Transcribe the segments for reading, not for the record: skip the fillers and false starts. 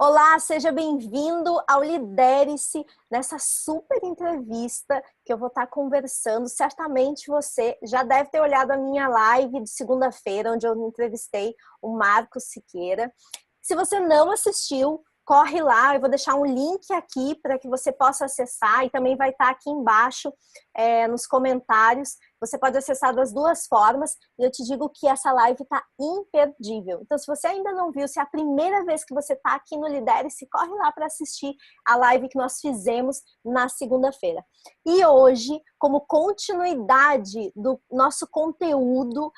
Olá, seja bem-vindo ao Lidere-se, nessa super entrevista que eu vou estar conversando. Certamente você já deve ter olhado a minha live de segunda-feira, onde eu entrevistei o Marcos Siqueira. Se você não assistiu, corre lá, eu vou deixar um link aqui para que você possa acessar e também vai estar aqui embaixo nos comentários. Você pode acessar das duas formas e eu te digo que essa live está imperdível. Então, se você ainda não viu, se é a primeira vez que você está aqui no Lidere-se, corre lá para assistir a live que nós fizemos na segunda-feira. E hoje, como continuidade do nosso conteúdo,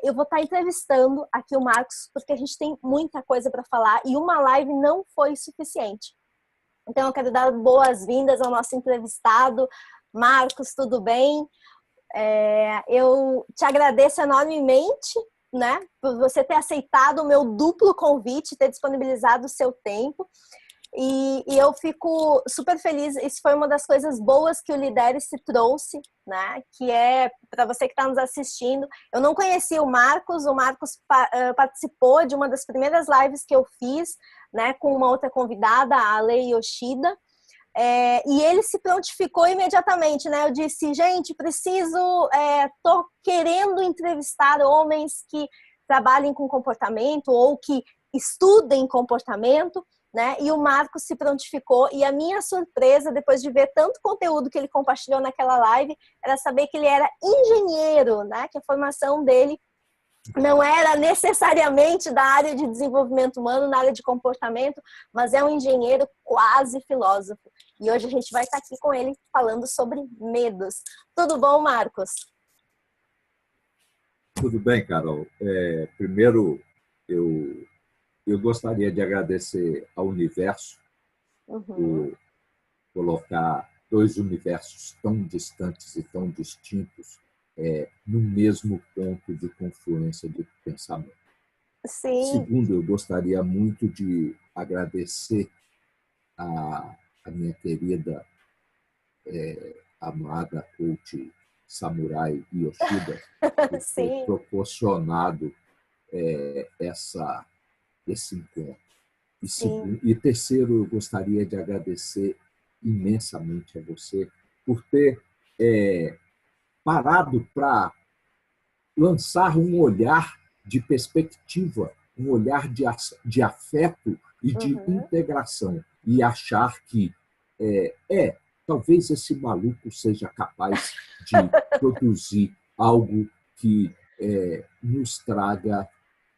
eu vou estar entrevistando aqui o Marcos, porque a gente tem muita coisa para falar e uma live não foi suficiente. Então, eu quero dar boas-vindas ao nosso entrevistado. Marcos, tudo bem? Eu te agradeço enormemente, né, por você ter aceitado o meu duplo convite, ter disponibilizado o seu tempo. E eu fico super feliz. Isso foi uma das coisas boas que o Lidere-se trouxe, né? Que é, para você que está nos assistindo, eu não conhecia o Marcos participou de uma das primeiras lives que eu fiz, né? Com uma outra convidada, a Lei Yoshida. E ele se prontificou imediatamente, né? Eu disse, gente, tô querendo entrevistar homens que trabalhem com comportamento ou que estudem comportamento, né? E o Marcos se prontificou e a minha surpresa, depois de ver tanto conteúdo que ele compartilhou naquela live, era saber que ele era engenheiro, né? Que a formação dele não era necessariamente da área de desenvolvimento humano, na área de comportamento, mas é um engenheiro quase filósofo. E hoje a gente vai estar aqui com ele falando sobre medos. Tudo bom, Marcos? Tudo bem, Carol. Primeiro, eu gostaria de agradecer ao universo por colocar dois universos tão distantes e tão distintos no mesmo ponto de confluência de pensamento. Sim. Segundo, eu gostaria muito de agradecer a minha querida, amada coach Samurai Yoshida por ter proporcionado esse encontro. E terceiro, eu gostaria de agradecer imensamente a você por ter parado para lançar um olhar de perspectiva, um olhar de afeto e de integração, e achar que talvez esse maluco seja capaz de produzir algo que nos traga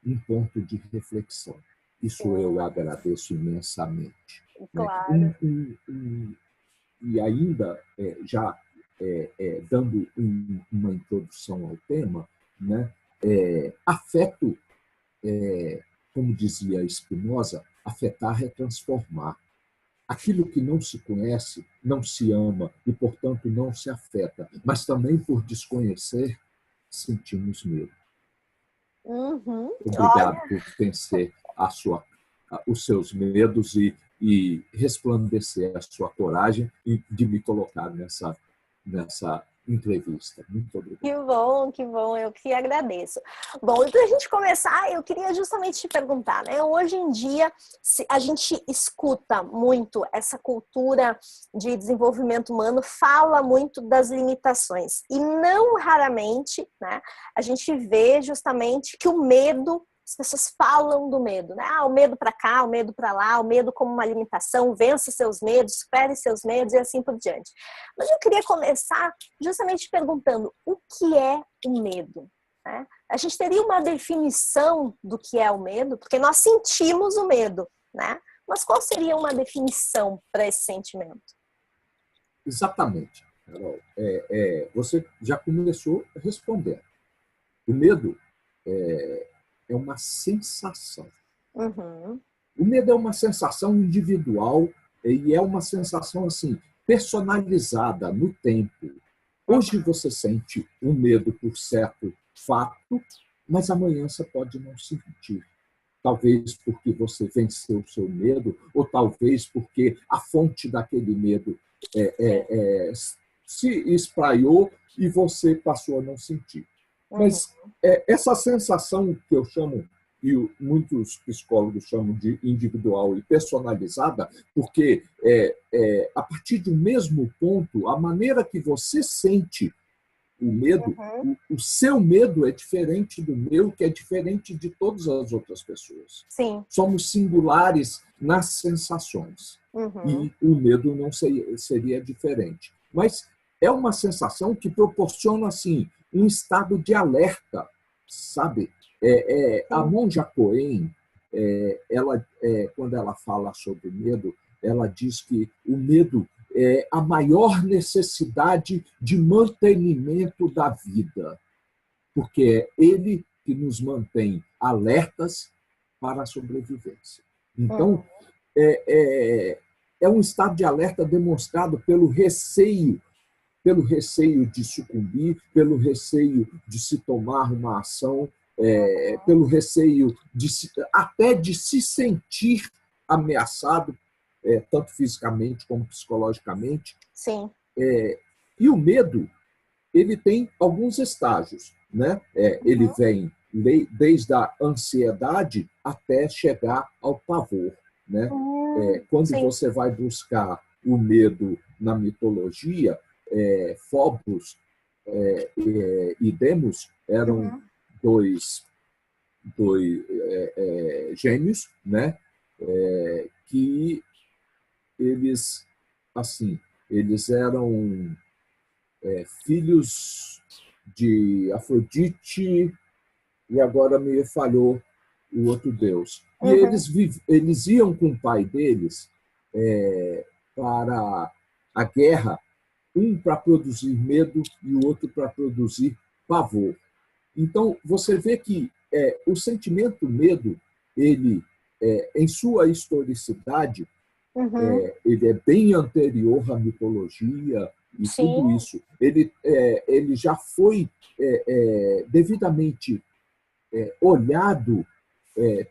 um ponto de reflexão. Isso eu agradeço imensamente. Claro. E ainda, já dando uma introdução ao tema, né? Afeto, como dizia Spinoza, afetar é transformar. Aquilo que não se conhece, não se ama e, portanto, não se afeta. Mas também, por desconhecer, sentimos medo. Obrigado por vencer os seus medos e resplandecer a sua coragem e de me colocar nessa entrevista. Muito obrigado. Que bom, eu que agradeço. Bom, e para a gente começar, eu queria justamente te perguntar, né? Hoje em dia, a gente escuta muito essa cultura de desenvolvimento humano, fala muito das limitações. E não raramente, né, a gente vê justamente que o medo, as pessoas falam do medo, né? O medo para cá, o medo para lá, o medo como uma limitação, vença seus medos, supere seus medos e assim por diante. Mas eu queria começar justamente perguntando o que é o medo, né? A gente teria uma definição do que é o medo, porque nós sentimos o medo, né? Mas qual seria uma definição para esse sentimento? Exatamente, Carol. Você já começou respondendo. O medo é uma sensação. O medo é uma sensação individual e é uma sensação assim personalizada no tempo. Hoje você sente um medo por certo fato, mas amanhã você pode não sentir. Talvez porque você venceu o seu medo, ou talvez porque a fonte daquele medo se espraiou e você passou a não sentir. Mas essa sensação que eu chamo muitos psicólogos chamam de individual e personalizada, porque a partir do mesmo ponto, a maneira que você sente o medo, o seu medo é diferente do meu, que é diferente de todas as outras pessoas. Sim. Somos singulares nas sensações. E o medo não seria diferente. Mas é uma sensação que proporciona, assim, um estado de alerta, sabe? A monja Coen, quando ela fala sobre o medo, ela diz que o medo é a maior necessidade de mantenimento da vida, porque é ele que nos mantém alertas para a sobrevivência. Então, é um estado de alerta demonstrado pelo receio de sucumbir, pelo receio de se tomar uma ação, pelo receio até de se sentir ameaçado, tanto fisicamente como psicologicamente. Sim. E o medo, ele tem alguns estágios, né? Ele vem desde a ansiedade até chegar ao pavor, né? Quando você vai buscar o medo na mitologia, Phobos e Demos eram dois gênios, né? Que eles eram filhos de Afrodite, e agora me falhou o outro deus. E eles iam com o pai deles para a guerra, um para produzir medo e o outro para produzir pavor. Então, você vê que o sentimento medo, ele, em sua historicidade, ele é bem anterior à mitologia e tudo isso. Ele já foi devidamente olhado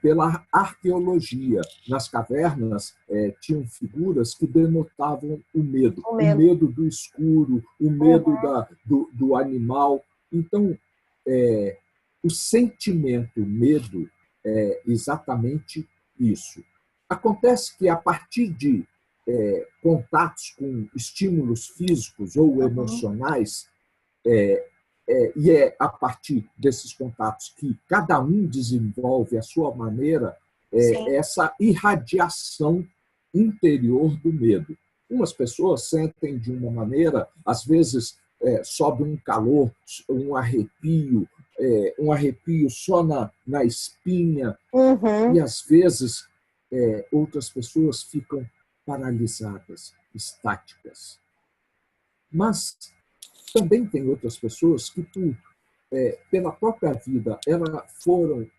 pela arqueologia. Nas cavernas tinham figuras que denotavam o medo. O medo do escuro, o medo do animal. Então, o sentimento medo é exatamente isso. Acontece que, a partir de contatos com estímulos físicos ou emocionais, e é a partir desses contatos que cada um desenvolve a sua maneira, essa irradiação interior do medo. Umas pessoas sentem de uma maneira, às vezes sobe um calor, um arrepio só na espinha, e às vezes outras pessoas ficam paralisadas, estáticas. Mas também tem outras pessoas que, pela própria vida, elas foram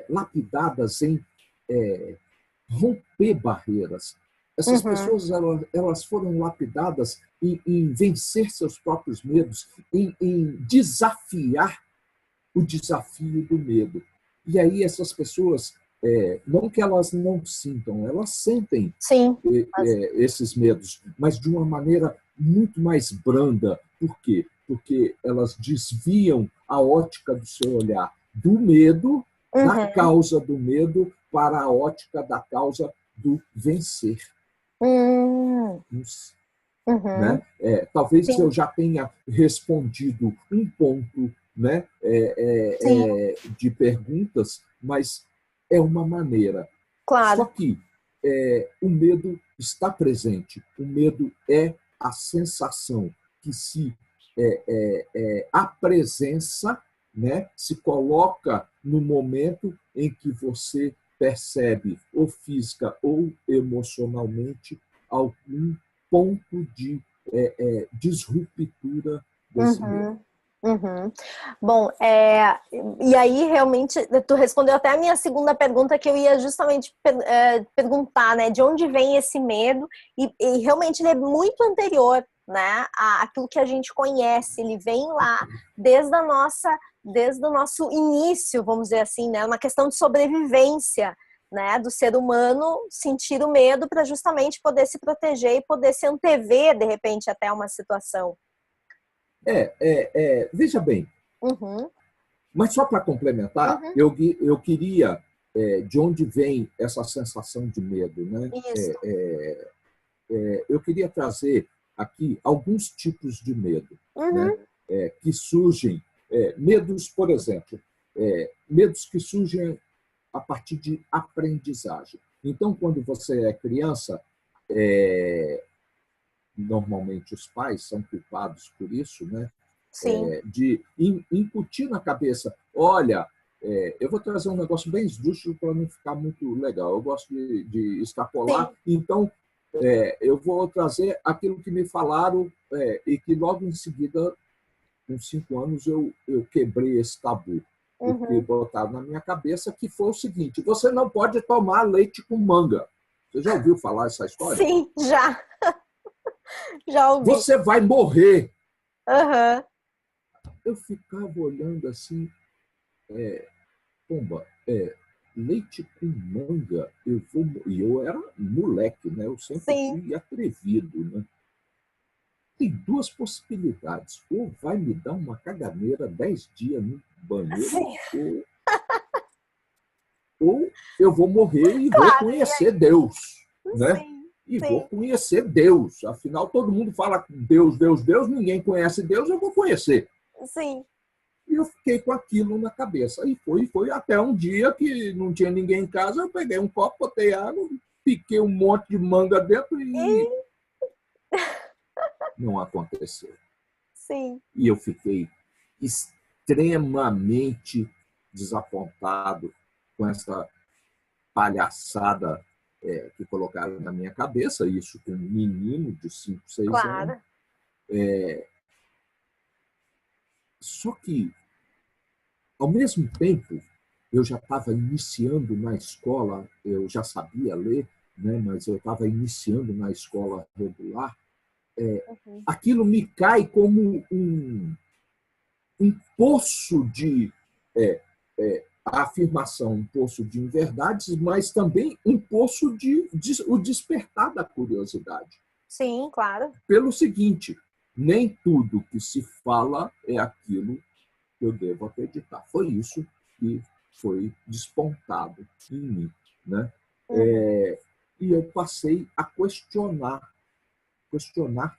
lapidadas em romper barreiras. Essas pessoas elas foram lapidadas em vencer seus próprios medos, em desafiar o desafio do medo. E aí essas pessoas, não que elas não sintam, elas sentem esses medos, mas de uma maneira muito mais branda. Por quê? Porque elas desviam a ótica do seu olhar do medo, da causa do medo, para a ótica da causa do vencer. Né? Talvez eu já tenha respondido um ponto, né, de perguntas, mas é uma maneira. Claro. Só que o medo está presente. O medo é a sensação que se apresença, né, se coloca no momento em que você percebe, ou física ou emocionalmente, algum ponto de disruptura desse medo. Bom, e aí realmente tu respondeu até a minha segunda pergunta, que eu ia justamente perguntar, né, de onde vem esse medo, e realmente ele é muito anterior, né, àquilo que a gente conhece. Ele vem lá desde o nosso início, vamos dizer assim, né, uma questão de sobrevivência, né, do ser humano sentir o medo para justamente poder se proteger e poder se antever, de repente, até uma situação. Veja bem, Mas só para complementar, eu queria de onde vem essa sensação de medo, né? Isso. Eu queria trazer aqui alguns tipos de medo, Uhum. né? Que surgem, medos, por exemplo, medos que surgem a partir de aprendizagem. Então, quando você é criança, normalmente os pais são culpados por isso, né? Sim. De incutir na cabeça, olha, eu vou trazer um negócio bem esdrúxulo para não ficar muito legal. Eu gosto de extrapolar, Sim. então eu vou trazer aquilo que me falaram e que logo em seguida, com 5 anos, eu quebrei esse tabu. Porque botaram na minha cabeça que foi o seguinte: você não pode tomar leite com manga. Você já ouviu falar essa história? Sim, já. Já ouvi. Você vai morrer. Uhum. Eu ficava olhando assim, pomba, leite com manga, e eu era moleque, né? Eu sempre Sim. fui atrevido, né? Tem duas possibilidades: ou vai me dar uma caganeira 10 dias no banheiro, Sim. ou eu vou morrer e vou Claro, e conhecer aí? Deus, né? Sim, E vou sim, conhecer Deus. Afinal, todo mundo fala Deus, Deus, Deus, ninguém conhece Deus, eu vou conhecer. sim. E eu fiquei com aquilo na cabeça. E foi até um dia que não tinha ninguém em casa, eu peguei um copo, botei água, piquei um monte de manga dentro e E, não aconteceu. sim, E eu fiquei extremamente desapontado com essa palhaçada que colocaram na minha cabeça, isso com um menino de 5, 6 anos. claro. Só que, ao mesmo tempo, eu já estava iniciando na escola, eu já sabia ler, né, mas eu estava iniciando na escola regular. Uhum. Aquilo me cai como um poço de a afirmação, um poço de inverdades, mas também um poço de o despertar da curiosidade. Sim, claro. Pelo seguinte: nem tudo que se fala é aquilo que eu devo acreditar. Foi isso que foi despontado em mim, né? Uhum. E eu passei a questionar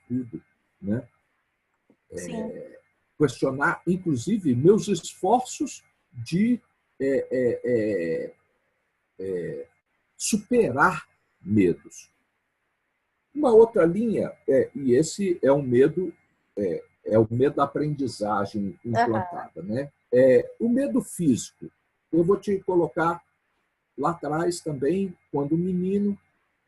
tudo, né? Sim, Questionar, inclusive, meus esforços de é, é, superar medos. Uma outra linha, e esse é um medo, o medo da aprendizagem uhum. implantada, né? O medo físico. Eu vou te colocar lá atrás também, quando menino,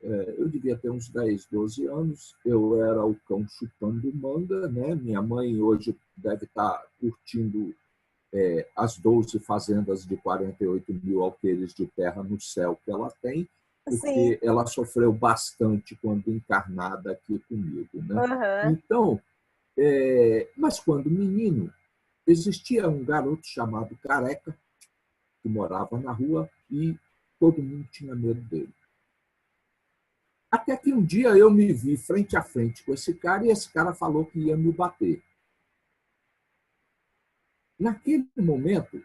eu devia ter uns 10, 12 anos, eu era o cão chupando manga, né? Minha mãe hoje deve estar curtindo as 12 fazendas de 48 mil alqueires de terra no céu que ela tem, Sim, porque ela sofreu bastante quando encarnada aqui comigo, né? uhum. Então, mas quando menino, existia um garoto chamado Careca, que morava na rua e todo mundo tinha medo dele. Até que um dia eu me vi frente a frente com esse cara e esse cara falou que ia me bater. Naquele momento,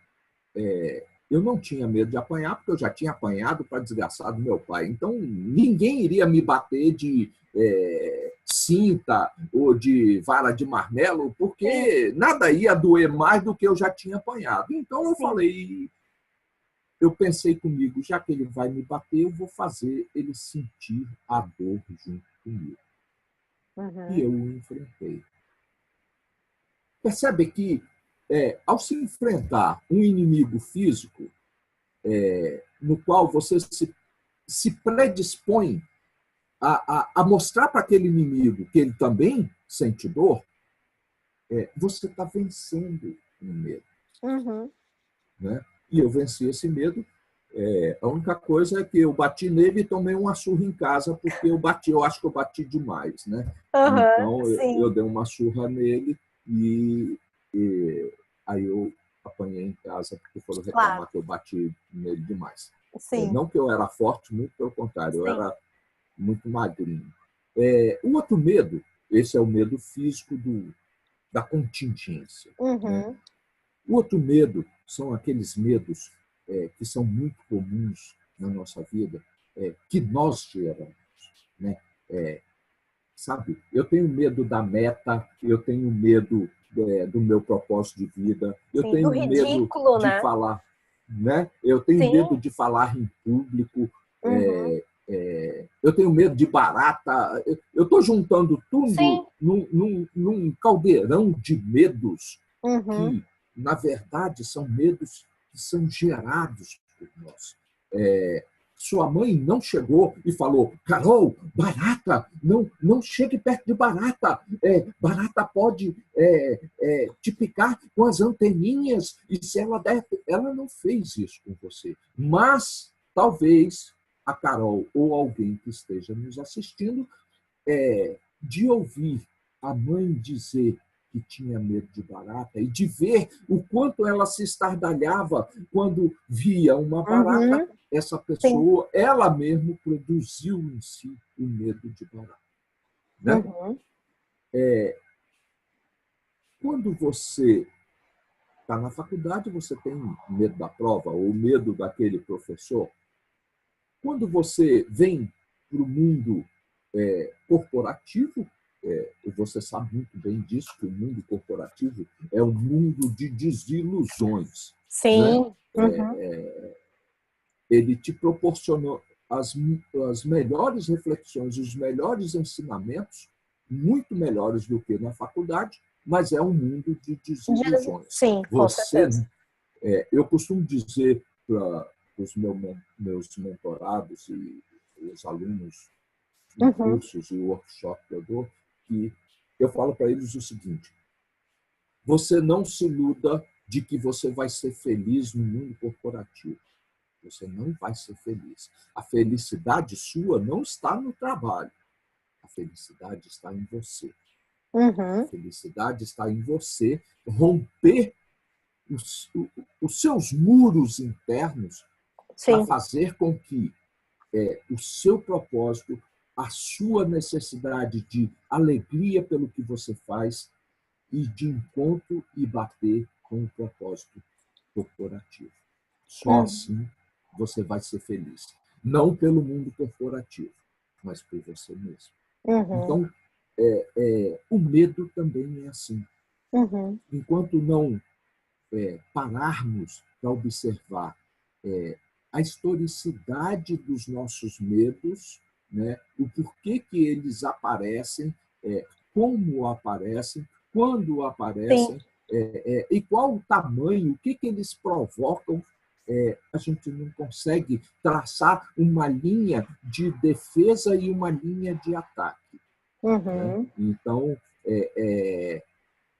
eu não tinha medo de apanhar, porque eu já tinha apanhado para desgraçar do meu pai. Então, ninguém iria me bater de cinta ou de vara de marmelo, Sim, porque nada ia doer mais do que eu já tinha apanhado. Então, sim. eu pensei comigo: já que ele vai me bater, eu vou fazer ele sentir a dor junto comigo. E Uhum. eu o enfrentei. Percebe que, ao se enfrentar um inimigo físico, no qual você se predispõe a mostrar para aquele inimigo que ele também sente dor, você está vencendo o medo. Uhum. Né? E eu venci esse medo. A única coisa é que eu bati nele e tomei uma surra em casa, porque eu acho que eu bati demais. Né? Uhum. Então, eu Sim, dei uma surra nele e aí eu apanhei em casa porque foram claro. reclamar que eu bati nele demais. Sim, Não que eu era forte, muito pelo contrário, eu sim. era muito magrinho. O outro medo, esse é o medo físico da contingência. Né? Uhum. O outro medo são aqueles medos que são muito comuns na nossa vida, que nós geramos, né? Sabe, eu tenho medo da meta, eu tenho medo do meu propósito de vida, eu Sim, tenho do medo ridículo, de né? falar, né? Eu tenho Sim. medo de falar em público, Uhum. eu tenho medo de barata. Eu estou juntando tudo num caldeirão de medos Uhum. que, na verdade, são medos que são gerados por nós. Sua mãe não chegou e falou: Carol, barata, não chegue perto de barata. Barata pode te picar com as anteninhas. E se ela não fez isso com você. Mas, talvez, a Carol ou alguém que esteja nos assistindo, de ouvir a mãe dizer que tinha medo de barata e de ver o quanto ela se estardalhava quando via uma barata, essa pessoa, sim, ela mesma produziu em si o medo de barata. Né? Quando você está na faculdade, você tem medo da prova ou medo daquele professor. Quando você vem para o mundo corporativo, você sabe muito bem disso, que o mundo corporativo é um mundo de desilusões. Sim. Né? Ele te proporcionou as melhores reflexões, os melhores ensinamentos, muito melhores do que na faculdade, mas é um mundo de desilusões. Sim, com certeza. Eu costumo dizer para os meus mentorados e os alunos em cursos e workshops que eu dou, que eu falo para eles o seguinte: você não se iluda de que você vai ser feliz no mundo corporativo. Você não vai ser feliz. A felicidade sua não está no trabalho. A felicidade está em você. A felicidade está em você romper os seus muros internos para fazer com que o seu propósito, a sua necessidade de alegria pelo que você faz e de encontro e bater com o propósito corporativo. Só assim você vai ser feliz. Não pelo mundo corporativo, mas por você mesmo. Então, o medo também é assim. Enquanto não pararmos para observar a historicidade dos nossos medos, né? O porquê que eles aparecem, como aparecem, quando aparecem, e qual o tamanho, o que eles provocam, a gente não consegue traçar uma linha de defesa e uma linha de ataque. Né? Então,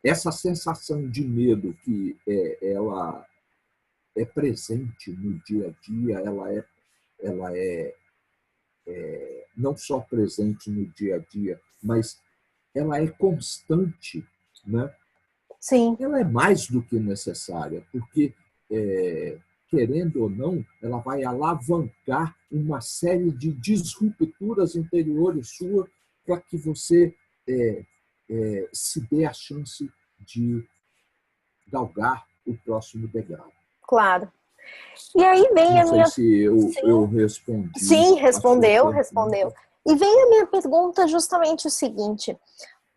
essa sensação de medo que ela é presente no dia a dia, ela é não só presente no dia a dia, mas ela é constante, né? Sim. Ela é mais do que necessária, porque, querendo ou não, ela vai alavancar uma série de disrupturas interiores suas para que você se dê a chance de galgar o próximo degrau. Claro. E aí vem a minha... Não sei se eu respondi. Sim, respondeu. E vem a minha pergunta justamente o seguinte: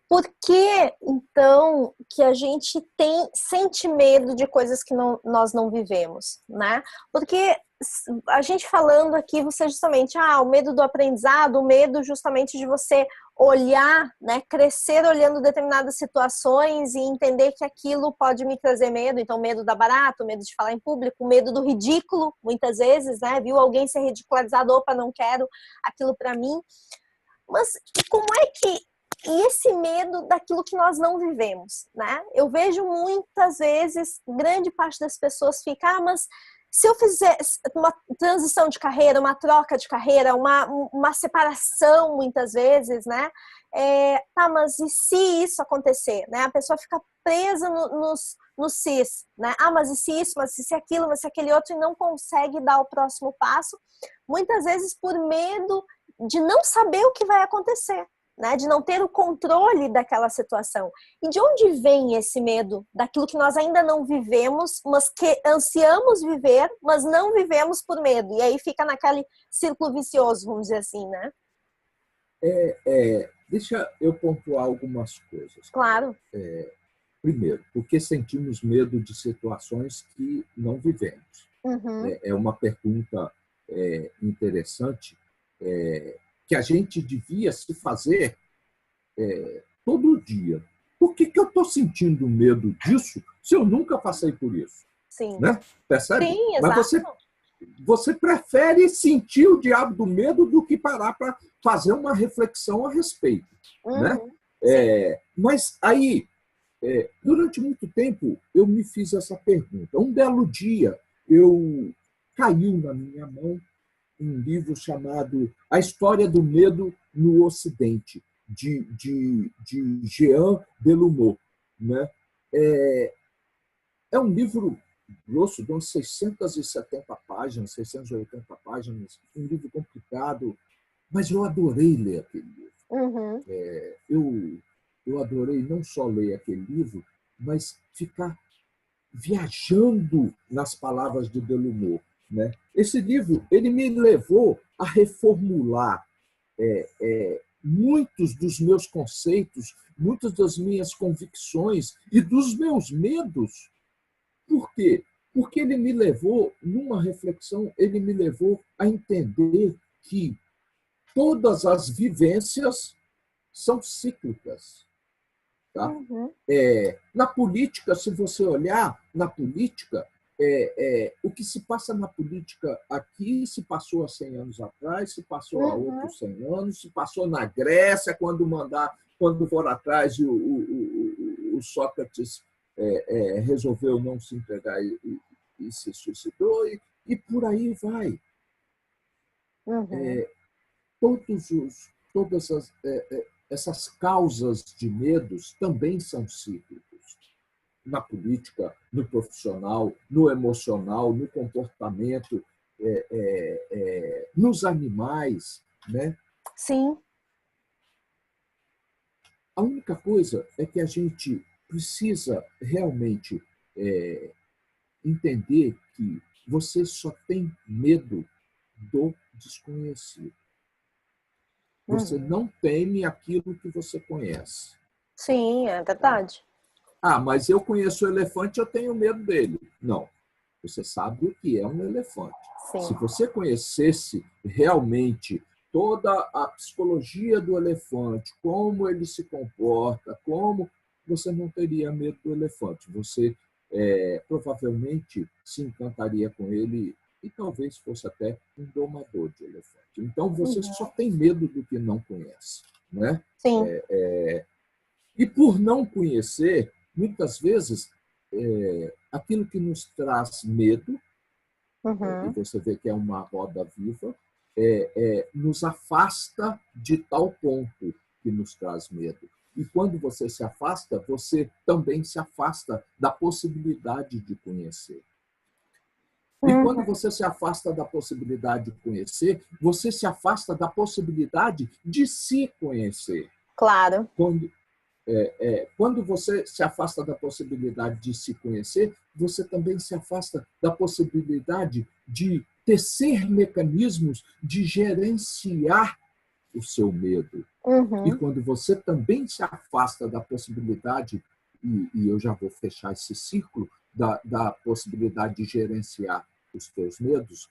por que, então, que a gente sente medo de coisas que nós não vivemos, né? Porque a gente falando aqui, você justamente, o medo do aprendizado, o medo justamente de você olhar, né, crescer olhando determinadas situações e entender que aquilo pode me trazer medo. Então, medo da barata, medo de falar em público, medo do ridículo, muitas vezes, né? Viu alguém ser ridicularizado, opa, não quero aquilo para mim. Mas como é que e esse medo daquilo que nós não vivemos, né? Eu vejo muitas vezes, grande parte das pessoas fica, mas se eu fizer uma transição de carreira, uma troca de carreira, uma separação muitas vezes, né? Mas e se isso acontecer, né? A pessoa fica presa no cis, né? Mas e se isso, mas e se aquilo, mas se aquele outro, e não consegue dar o próximo passo, muitas vezes por medo de não saber o que vai acontecer. né? De não ter o controle daquela situação. E de onde vem esse medo daquilo que nós ainda não vivemos, mas que ansiamos viver, mas não vivemos por medo? E aí fica naquele círculo vicioso, vamos dizer assim, né? Deixa eu pontuar algumas coisas. Claro. Primeiro, porque sentimos medo de situações que não vivemos. Uhum. É uma pergunta interessante que a gente devia se fazer todo dia. Por que eu estou sentindo medo disso se eu nunca passei por isso? Sim. Né? Percebe? Sim, exato. Mas você prefere sentir o diabo do medo do que parar para fazer uma reflexão a respeito. Né? Mas aí, durante muito tempo, eu me fiz essa pergunta. Um belo dia, caiu na minha mão um livro chamado A História do Medo no Ocidente, de Jean Delumeau. Né? É um livro grosso, de umas 670 páginas, 680 páginas, um livro complicado, mas eu adorei ler aquele livro. Uhum. Eu adorei não só ler aquele livro, mas ficar viajando nas palavras de Delumeau. Né? Esse livro ele me levou a reformular muitos dos meus conceitos, muitas das minhas convicções e dos meus medos. Por quê? Porque ele me levou, numa reflexão, ele me levou a entender que todas as vivências são cíclicas. Tá? Uhum. Na política, se você olhar na política, o que se passa na política aqui se passou há 100 anos atrás, se passou há outros 100 anos, se passou na Grécia, quando for atrás o Sócrates resolveu não se entregar e se suicidou, e por aí vai. Uhum. Todas essas causas de medos também são cíclicos. Na política, no profissional, no emocional, no comportamento, nos animais. Né? Sim. A única coisa é que a gente precisa realmente entender que você só tem medo do desconhecido. Você não teme aquilo que você conhece. Sim, é verdade. Mas eu conheço o elefante, eu tenho medo dele. Não. Você sabe o que é um elefante. Sim. Se você conhecesse realmente toda a psicologia do elefante, como ele se comporta, você não teria medo do elefante. Você provavelmente se encantaria com ele e talvez fosse até um domador de elefante. Então, você só tem medo do que não conhece. Né? Sim. E por não conhecer, muitas vezes, aquilo que nos traz medo, e você vê que é uma roda viva, nos afasta de tal ponto que nos traz medo. E quando você se afasta, você também se afasta da possibilidade de conhecer. E quando você se afasta da possibilidade de conhecer, você se afasta da possibilidade de se conhecer. Claro. Quando você se afasta da possibilidade de se conhecer, você também se afasta da possibilidade de tecer mecanismos de gerenciar o seu medo. E quando você também se afasta da possibilidade, e eu já vou fechar esse círculo, da possibilidade de gerenciar os teus medos,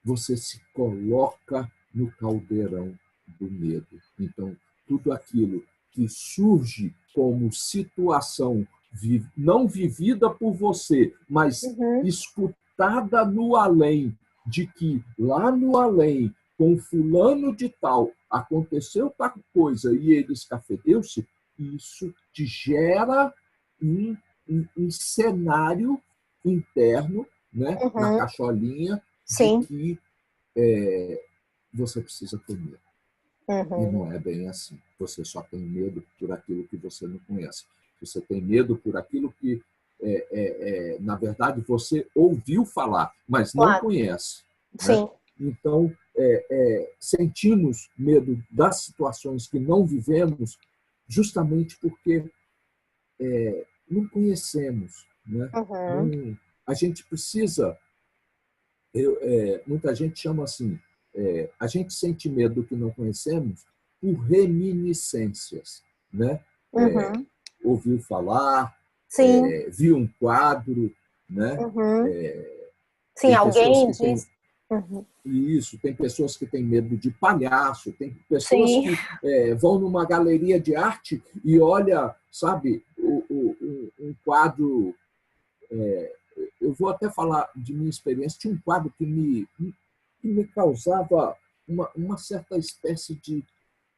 você se coloca no caldeirão do medo. Então, tudo aquilo que surge como situação não vivida por você, mas escutada no além, de que lá no além, com fulano de tal, aconteceu tal coisa e ele escafedeu-se, isso te gera um cenário interno, né, na cacholinha, de que você precisa ter medo. E não é bem assim. Você só tem medo por aquilo que você não conhece. Você tem medo por aquilo que, na verdade, você ouviu falar, mas não conhece. Sim. Né? Então, sentimos medo das situações que não vivemos justamente porque não conhecemos. Né? Uhum. A gente precisa... muita gente chama assim, a gente sente medo do que não conhecemos por reminiscências. Né? Uhum. Ouviu falar, Sim. viu um quadro, né? Uhum. Sim, Tem pessoas alguém que têm diz. Uhum. isso, tem pessoas que têm medo de palhaço, tem pessoas Sim. que vão numa galeria de arte e olha, sabe, um quadro. Eu vou até falar de minha experiência. Tinha um quadro que me causava uma certa espécie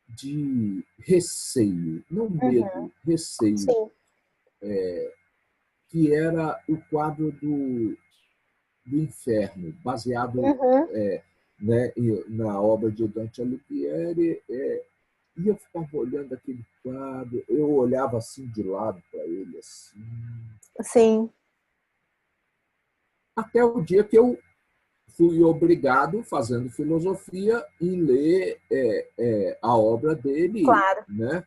de receio, não Uhum. medo, receio, Sim. que era o quadro do Inferno, baseado Uhum. né, na obra de Dante Alighieri. E eu ficava olhando aquele quadro, eu olhava assim de lado para ele, assim, Sim. até o dia que eu fui obrigado, fazendo filosofia, em ler a obra dele, Claro. né?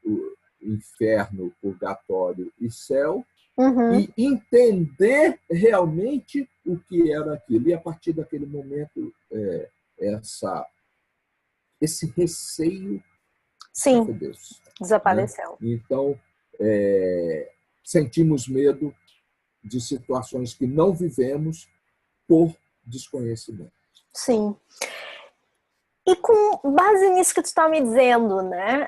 O Inferno, Purgatório e Céu, Uhum. e entender realmente o que era aquilo. E a partir daquele momento, esse receio só Sim. foi Deus. Né? Desapareceu. Então, sentimos medo de situações que não vivemos por desconhecimento. Sim. E com base nisso que tu está me dizendo, né?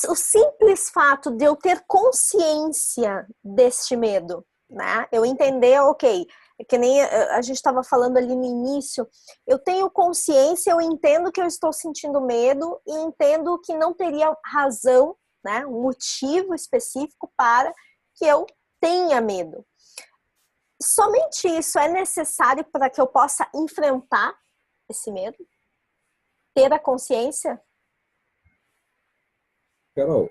O simples fato de eu ter consciência deste medo, né? Eu entender, ok, que nem a gente estava falando ali no início, eu tenho consciência, eu entendo que eu estou sentindo medo e entendo que não teria razão, né? Um motivo específico para que eu tenha medo. Somente isso é necessário para que eu possa enfrentar esse medo? Ter a consciência? Carol,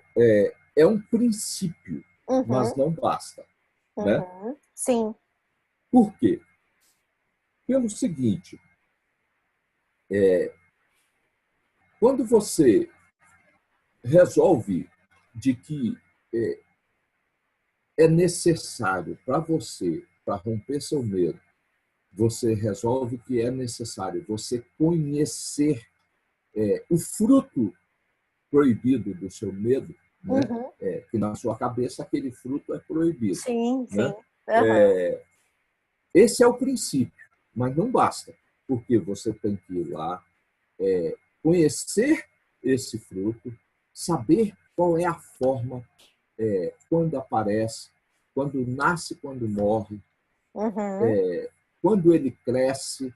é um princípio, mas Uhum, não basta. Né? uhum, sim. Por quê? Pelo seguinte, quando você resolve de que é necessário para você, para romper seu medo, você resolve que é necessário você conhecer o fruto proibido do seu medo, né? Uhum, Que na sua cabeça aquele fruto é proibido. sim, sim. Né? Uhum, Esse é o princípio, mas não basta, porque você tem que ir lá, conhecer esse fruto, saber qual é a forma, quando aparece, quando nasce, quando morre, uhum, quando ele cresce.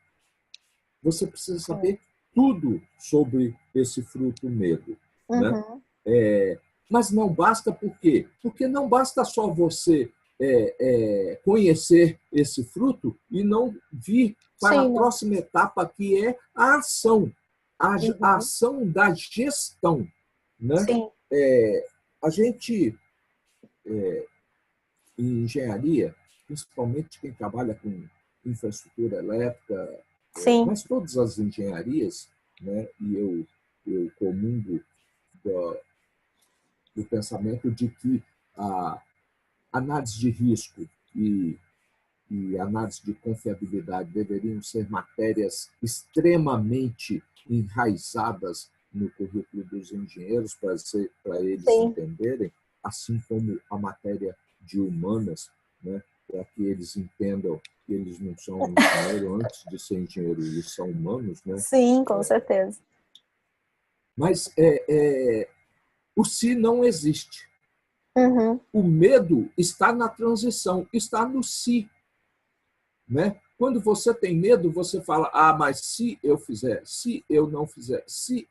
Você precisa sim. saber tudo sobre esse fruto medo. Né? Uhum, Mas não basta por quê? Porque não basta só você conhecer esse fruto e não vir para a sim, não. próxima etapa, que é a ação, a Uhum, ação da gestão. Né? sim, A gente, em engenharia, principalmente quem trabalha com infraestrutura elétrica, sim. mas todas as engenharias, né? E eu comungo do, do pensamento de que a análise de risco e análise de confiabilidade deveriam ser matérias extremamente enraizadas no currículo dos engenheiros para eles Sim. entenderem, assim como a matéria de humanas, né, para que eles entendam que eles não são engenheiro antes de ser engenheiro, eles são humanos. Né? Sim, com certeza. Mas o se não existe. Uhum, O medo está na transição, está no se. Né? Quando você tem medo, você fala, mas se eu fizer, se eu não fizer, se.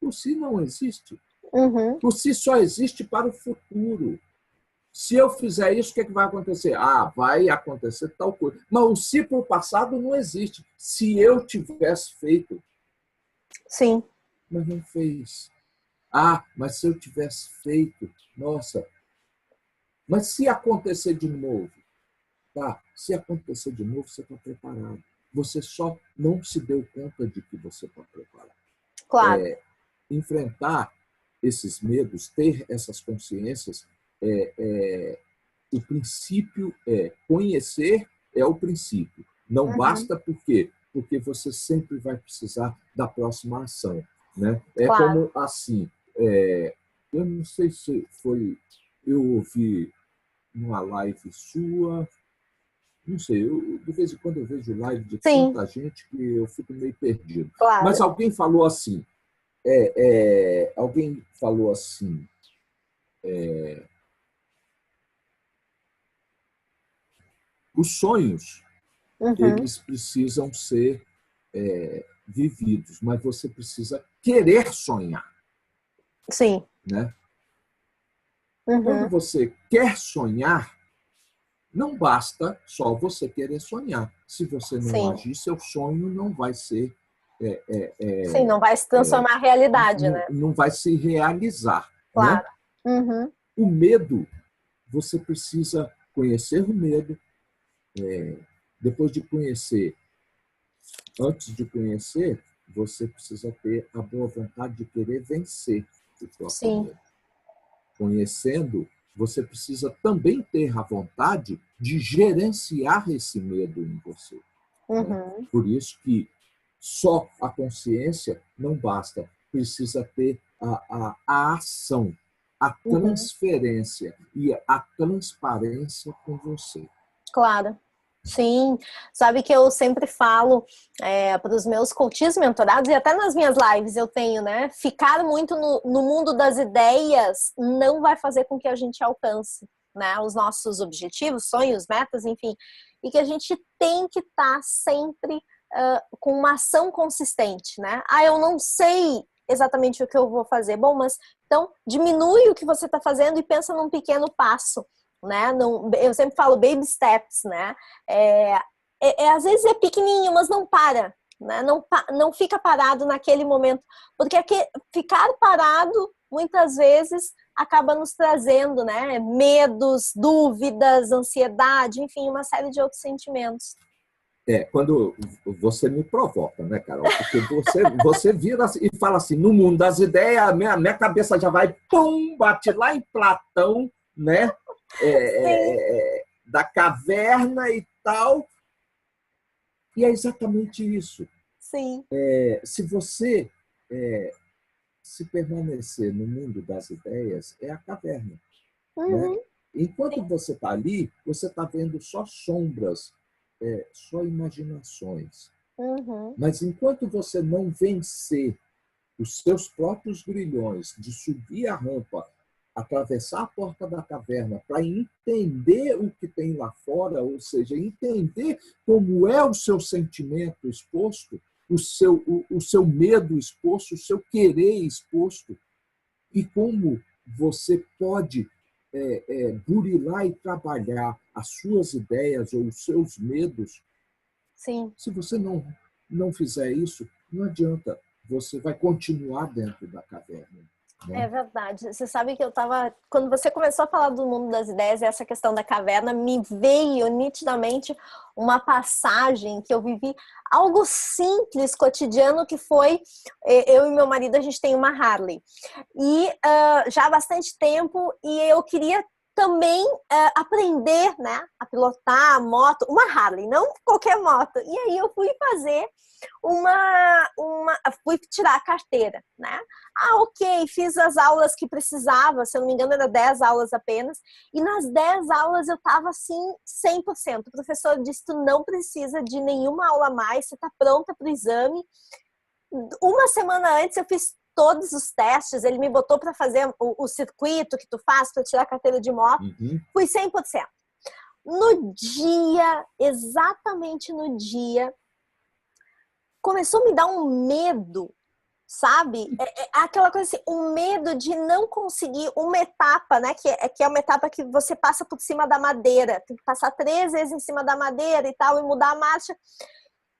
O se não existe. uhum, O se só existe para o futuro. Se eu fizer isso, o que, é que vai acontecer? Vai acontecer tal coisa. Mas o se para o passado não existe. Se eu tivesse feito, sim. mas não fez. Mas se eu tivesse feito, nossa, mas se acontecer de novo? enfrentar, se acontecer de novo, você está preparado. Você só não se deu conta de que você está preparado. Claro. Enfrentar esses medos, ter essas consciências, o princípio conhecer é o princípio. Não basta por quê? Porque você sempre vai precisar da próxima ação. Né? Claro. Como assim, eu não sei se foi, eu ouvi uma live sua, não sei, de vez em quando eu vejo live de tanta gente que eu fico meio perdido. Claro. Mas alguém falou assim, os sonhos, eles precisam ser vividos, mas você precisa querer sonhar. Sim. Né? Quando você quer sonhar, não basta só você querer sonhar. Se você não agir, seu sonho não vai ser... Sim, não vai se transformar em realidade, não, né? Não vai se realizar. Claro. Né? O medo, você precisa conhecer o medo, depois de conhecer, antes de conhecer, você precisa ter a boa vontade de querer vencer o próprio medo. Conhecendo, você precisa também ter a vontade de gerenciar esse medo em você. Né? Por isso que só a consciência não basta, precisa ter a ação, a transferência e a transparência com você. Claro. Sim, sabe que eu sempre falo para os meus coaches mentorados e até nas minhas lives eu tenho, né? Ficar muito no mundo das ideias não vai fazer com que a gente alcance, né, os nossos objetivos, sonhos, metas, enfim. E que a gente tem que estar sempre com uma ação consistente, né? Eu não sei exatamente o que eu vou fazer. Bom, mas então diminui o que você está fazendo e pensa num pequeno passo. Né? Eu sempre falo baby steps, né? Às vezes é pequenininho, mas não para, né? Não fica parado naquele momento, porque ficar parado muitas vezes acaba nos trazendo, né, medos, dúvidas, ansiedade, enfim, uma série de outros sentimentos. Quando você me provoca, né, Carol? Porque você vira e fala assim, no mundo das ideias, minha cabeça já vai, pum, bate lá em Platão, né? Da caverna e tal. E é exatamente isso. Sim. Se você se permanecer no mundo das ideias, é a caverna. Né? Enquanto você está ali, você está vendo só sombras, só imaginações. Mas enquanto você não vencer os seus próprios grilhões de subir a rampa, atravessar a porta da caverna para entender o que tem lá fora, ou seja, entender como é o seu sentimento exposto, o seu medo exposto, o seu querer exposto, e como você pode burilar e trabalhar as suas ideias ou os seus medos. Sim. Se você não fizer isso, não adianta, você vai continuar dentro da caverna. É verdade. Você sabe que quando você começou a falar do mundo das ideias e essa questão da caverna, me veio nitidamente uma passagem que eu vivi, algo simples, cotidiano, que foi, eu e meu marido, a gente tem uma Harley. E já há bastante tempo, e eu queria também aprender, né, a moto, uma Harley, não qualquer moto. E aí eu fui fazer fui tirar a carteira, né? Ok, fiz as aulas que precisava, se eu não me engano era 10 aulas apenas, e nas 10 aulas eu tava assim 100%. O professor disse, tu não precisa de nenhuma aula a mais, você tá pronta pro exame. Uma semana antes eu fiz todos os testes, ele me botou para fazer o circuito que tu faz para tirar a carteira de moto, fui 100%. No dia, exatamente no dia, começou a me dar um medo, sabe? Aquela coisa assim, um medo de não conseguir uma etapa, né? Que é uma etapa que você passa por cima da madeira. Tem que passar 3 vezes em cima da madeira e tal, e mudar a marcha.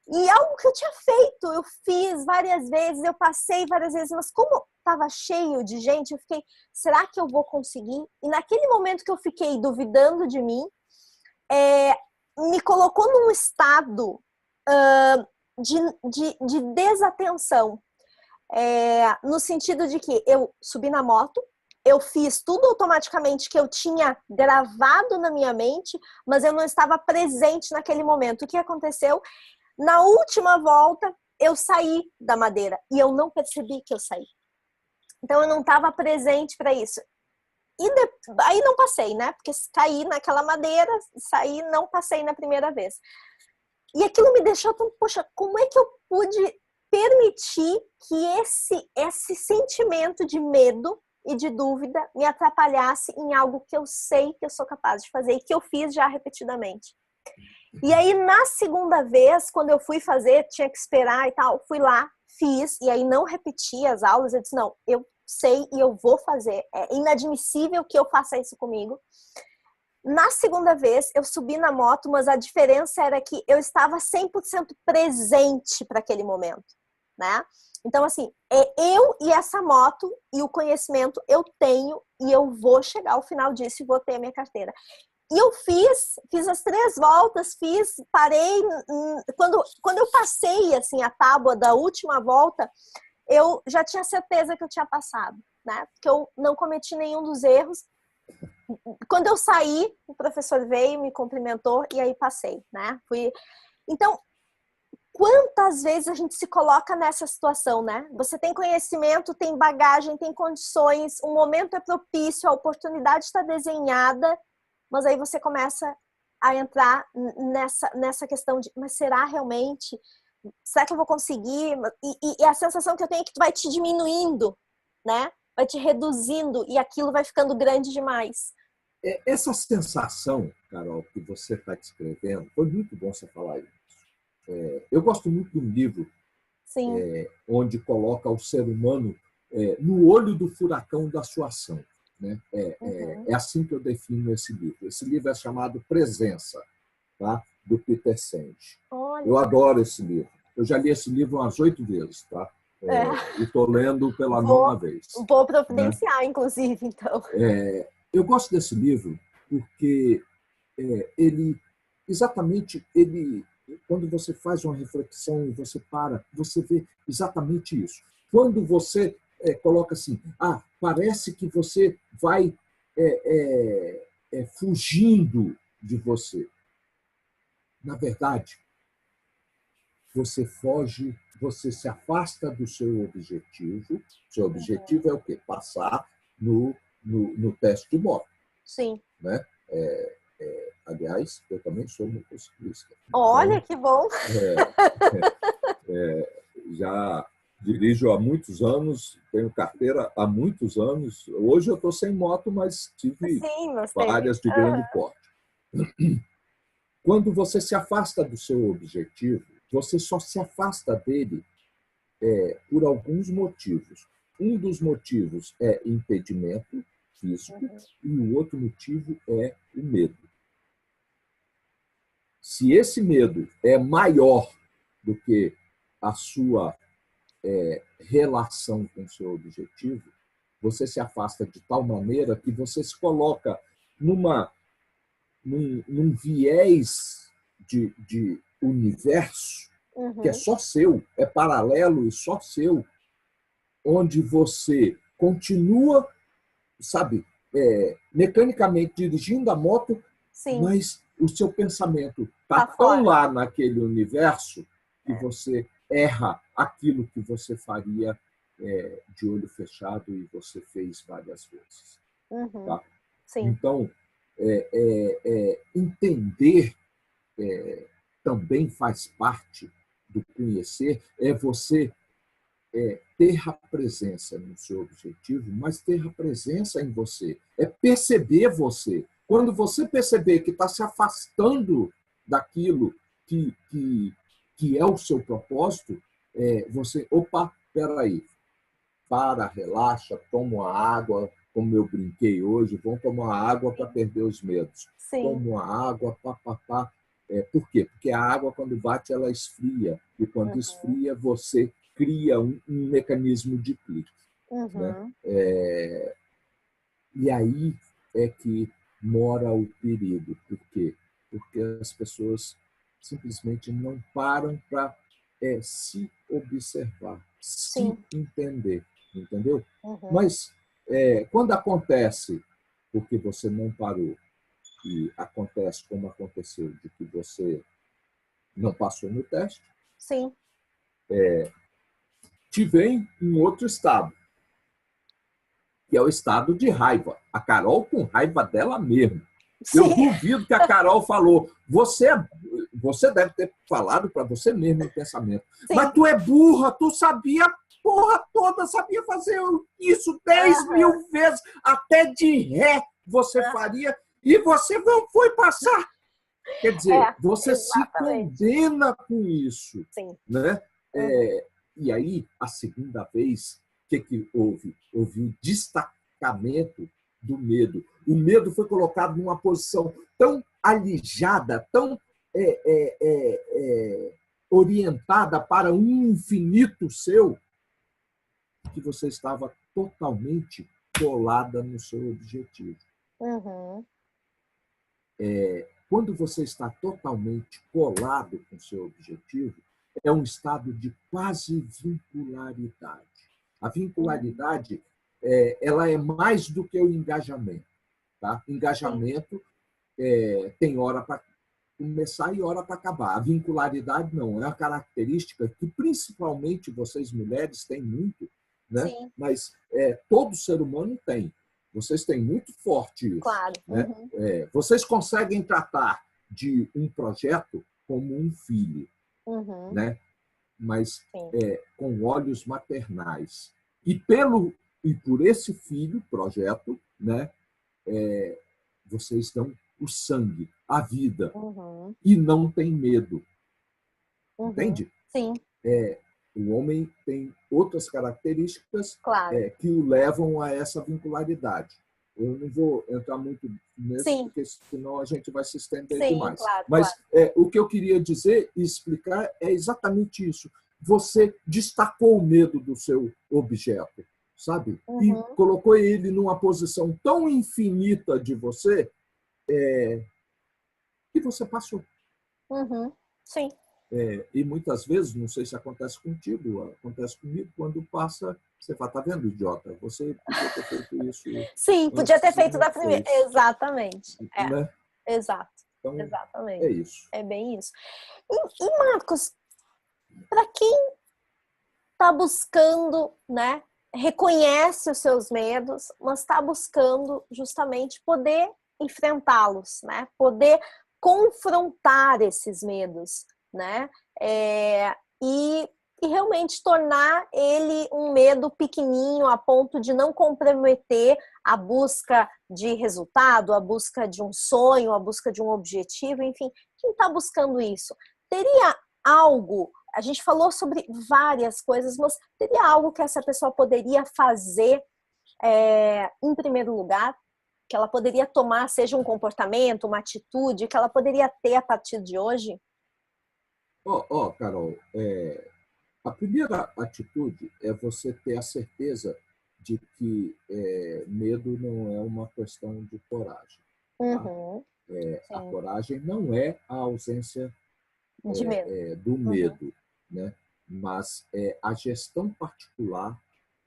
E algo que eu tinha feito, eu fiz várias vezes, eu passei várias vezes, mas como estava cheio de gente, eu fiquei, será que eu vou conseguir? E naquele momento que eu fiquei duvidando de mim, me colocou num estado de desatenção. No sentido de que eu subi na moto, eu fiz tudo automaticamente que eu tinha gravado na minha mente, mas eu não estava presente naquele momento. O que aconteceu? Na última volta, eu saí da madeira e eu não percebi que eu saí. Então, eu não estava presente para isso. E aí não passei, né? Porque caí naquela madeira, saí, não passei na primeira vez. E aquilo me deixou tão, poxa, como é que eu pude permitir que esse sentimento de medo e de dúvida me atrapalhasse em algo que eu sei que eu sou capaz de fazer e que eu fiz já repetidamente. E aí, na segunda vez, quando eu fui fazer, tinha que esperar e tal, fui lá, fiz, e aí não repeti as aulas, eu disse, não, eu sei e eu vou fazer, é inadmissível que eu faça isso comigo. Na segunda vez, eu subi na moto, mas a diferença era que eu estava 100% presente para aquele momento, né? Então, assim, eu e essa moto e o conhecimento eu tenho e eu vou chegar ao final disso e vou ter a minha carteira. E eu fiz as 3 voltas, parei. Quando eu passei, assim, a tábua da última volta, eu já tinha certeza que eu tinha passado, né? Porque eu não cometi nenhum dos erros. Quando eu saí, o professor veio, me cumprimentou e aí passei, né? Então, quantas vezes a gente se coloca nessa situação, né? Você tem conhecimento, tem bagagem, tem condições, o momento é propício, a oportunidade está desenhada, mas aí você começa a entrar nessa questão de, mas será realmente? Será que eu vou conseguir? E a sensação que eu tenho é que vai te diminuindo, né? Vai te reduzindo e aquilo vai ficando grande demais. Essa sensação, Carol, que você está descrevendo, foi muito bom você falar isso. Eu gosto muito de um livro onde coloca o ser humano no olho do furacão da sua ação. Né? É assim que eu defino esse livro. Esse livro é chamado Presença, tá? Do Peter Senge. Eu adoro esse livro. Eu já li esse livro umas 8 vezes, tá? E estou lendo pela 9ª vez. Vou providenciar, né? Inclusive, então. Eu gosto desse livro porque quando você faz uma reflexão e você para, você vê exatamente isso. Quando você coloca assim, parece que você vai fugindo de você. Na verdade, você foge, você se afasta do seu objetivo. Seu objetivo é o quê? Passar no teste de moto. Sim. Né? Aliás, eu também sou motociclista. Olha, então, que bom! Já dirijo há muitos anos, tenho carteira há muitos anos. Hoje eu estou sem moto, mas tive várias de grande porte. Quando você se afasta do seu objetivo, você só se afasta dele por alguns motivos. Um dos motivos é impedimento físico e o outro motivo é o medo. Se esse medo é maior do que a sua relação com o seu objetivo, você se afasta de tal maneira que você se coloca num viés de universo que é só seu, é paralelo e só seu, onde você continua, sabe, mecanicamente dirigindo a moto, sim, mas o seu pensamento está tão lá naquele universo que você erra aquilo que você faria de olho fechado e você fez várias vezes. Tá? Sim. Então, entender também faz parte do conhecer, é você ter a presença no seu objetivo, mas ter a presença em você, é perceber você. Quando você perceber que está se afastando daquilo que é o seu propósito, você, espera aí, relaxa, toma uma água, como eu brinquei hoje, vão tomar água para perder os medos. Sim. Toma uma água, papapá. Por quê? Porque a água, quando bate, ela esfria. E quando esfria, você cria um mecanismo de clique. Né? E aí é que mora o perigo. Por quê? porque as pessoas simplesmente não param para se observar, se entender, entendeu? Mas quando acontece porque você não parou e acontece como aconteceu, de que você não passou no teste, Sim. te vem um outro estado, que é o estado de raiva. A Carol com raiva dela mesma. Eu duvido que a Carol falou, você deve ter falado para você mesmo em pensamento, mas tu é burra, tu sabia a porra toda, sabia fazer isso 10.000 vezes, até de ré você faria, e você não foi passar. Quer dizer, você exatamente. se condena com isso. Sim. Né? E aí, a segunda vez, o que houve? Houve o destacamento do medo. O medo foi colocado numa posição tão alijada, tão orientada para um infinito seu, que você estava totalmente colada no seu objetivo. Quando você está totalmente colado com o seu objetivo, é um estado de quase vincularidade. A vincularidade ela é mais do que o engajamento. Tá? Engajamento tem hora para começar e hora para acabar. A vincularidade não, é uma característica que principalmente vocês mulheres têm muito, né? Mas todo ser humano tem. Vocês têm muito forte isso. Claro. Né? Vocês conseguem tratar de um projeto como um filho, né? Mas com olhos maternais. E por esse filho, projeto, né? Vocês dão o sangue, a vida, e não tem medo. Entende? Sim. O homem tem outras características que o levam a essa vincularidade. Eu não vou entrar muito nisso, porque senão a gente vai se estender demais. Claro, mas o que eu queria dizer e explicar é exatamente isso. Você destacou o medo do seu objeto, sabe? E colocou ele numa posição tão infinita de você que você passou. Sim. E muitas vezes, não sei se acontece contigo, acontece comigo, quando passa, você fala, tá vendo, idiota? Você podia ter feito isso. Sim, podia ter feito da primeira. Exatamente. Né? Exato. Então, exatamente. É isso. É bem isso. E Marcos, para quem está buscando, né, reconhece os seus medos, mas está buscando justamente poder enfrentá-los, né? Poder confrontar esses medos, né? E realmente tornar ele um medo pequenininho a ponto de não comprometer a busca de resultado, a busca de um sonho, a busca de um objetivo, enfim, quem está buscando isso? Teria algo, a gente falou sobre várias coisas, mas teria algo que essa pessoa poderia fazer em primeiro lugar, que ela poderia tomar, seja um comportamento, uma atitude, que ela poderia ter a partir de hoje? Carol, a primeira atitude é você ter a certeza de que medo não é uma questão de coragem. Tá? A coragem não é a ausência de medo. Do medo, né? Mas é a gestão particular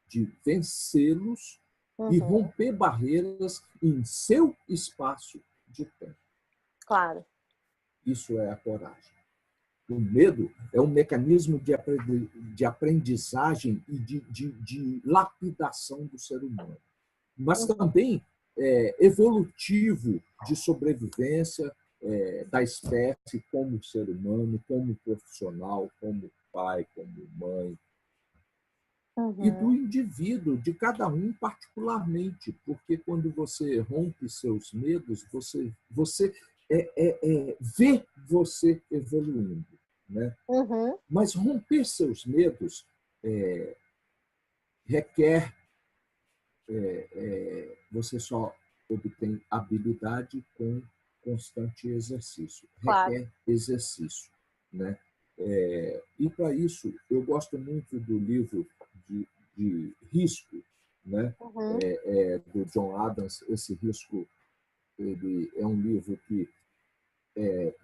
de vencê-los e romper barreiras em seu espaço de tempo. Claro. Isso é a coragem. O medo é um mecanismo de aprendizagem e de lapidação do ser humano, mas também evolutivo de sobrevivência da espécie como ser humano, como profissional, como pai, como mãe, e do indivíduo, de cada um particularmente, porque quando você rompe seus medos, você vê você evoluindo. Né? Mas romper seus medos requer, você só obtém habilidade com constante exercício, requer exercício. Né? E para isso, eu gosto muito do livro de risco, né? Do John Adams. Esse risco ele é um livro que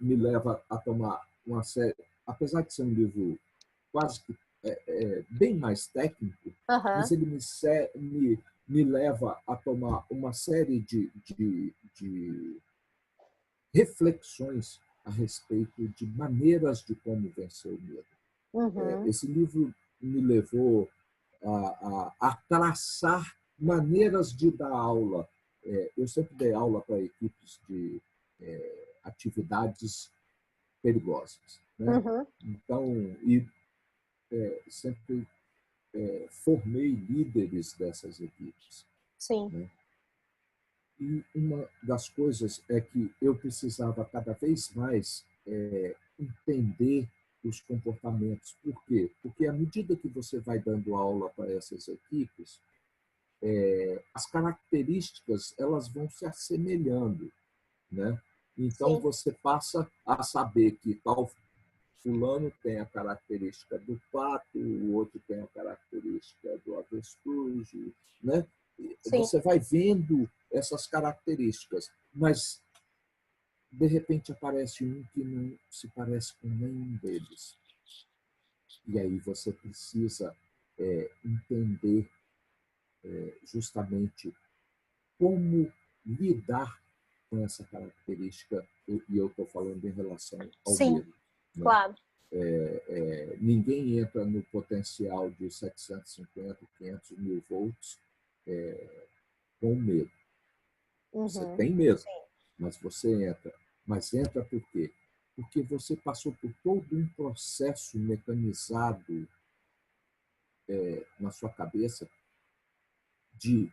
me leva a tomar uma série, apesar de ser um livro quase que bem mais técnico, mas ele me leva a tomar uma série de reflexões a respeito de maneiras de como vencer o medo. Esse livro me levou a traçar maneiras de dar aula. Eu sempre dei aula para equipes de atividades perigosas, né? Então, sempre formei líderes dessas equipes. Sim. Né? E uma das coisas é que eu precisava cada vez mais entender os comportamentos. Por quê? Porque à medida que você vai dando aula para essas equipes, as características elas vão se assemelhando, né? Então, você passa a saber que tal fulano tem a característica do pato, o outro tem a característica do avestruz, né? Você vai vendo essas características, mas, de repente, aparece um que não se parece com nenhum deles. E aí você precisa entender justamente como lidar com essa característica, e eu estou falando em relação ao medo. Né? Claro. Ninguém entra no potencial de 750, 500 mil volts com medo. Você tem medo, mas você entra. Mas entra por quê? Porque você passou por todo um processo mecanizado na sua cabeça de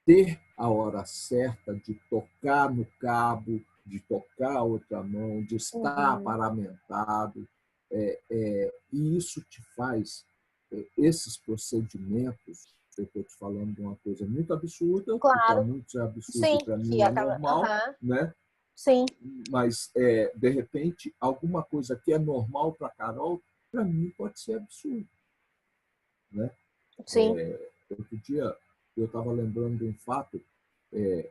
ter a hora certa, de tocar no cabo, de tocar a outra mão, de estar paramentado. E isso te faz, esses procedimentos, eu estou te falando de uma coisa muito absurda, que para muitos é absurdo e para mim é normal, né? Sim. Mas, de repente, alguma coisa que é normal para a Carol, para mim pode ser absurdo. Né? Sim. Outro dia, eu estava lembrando de um fato, e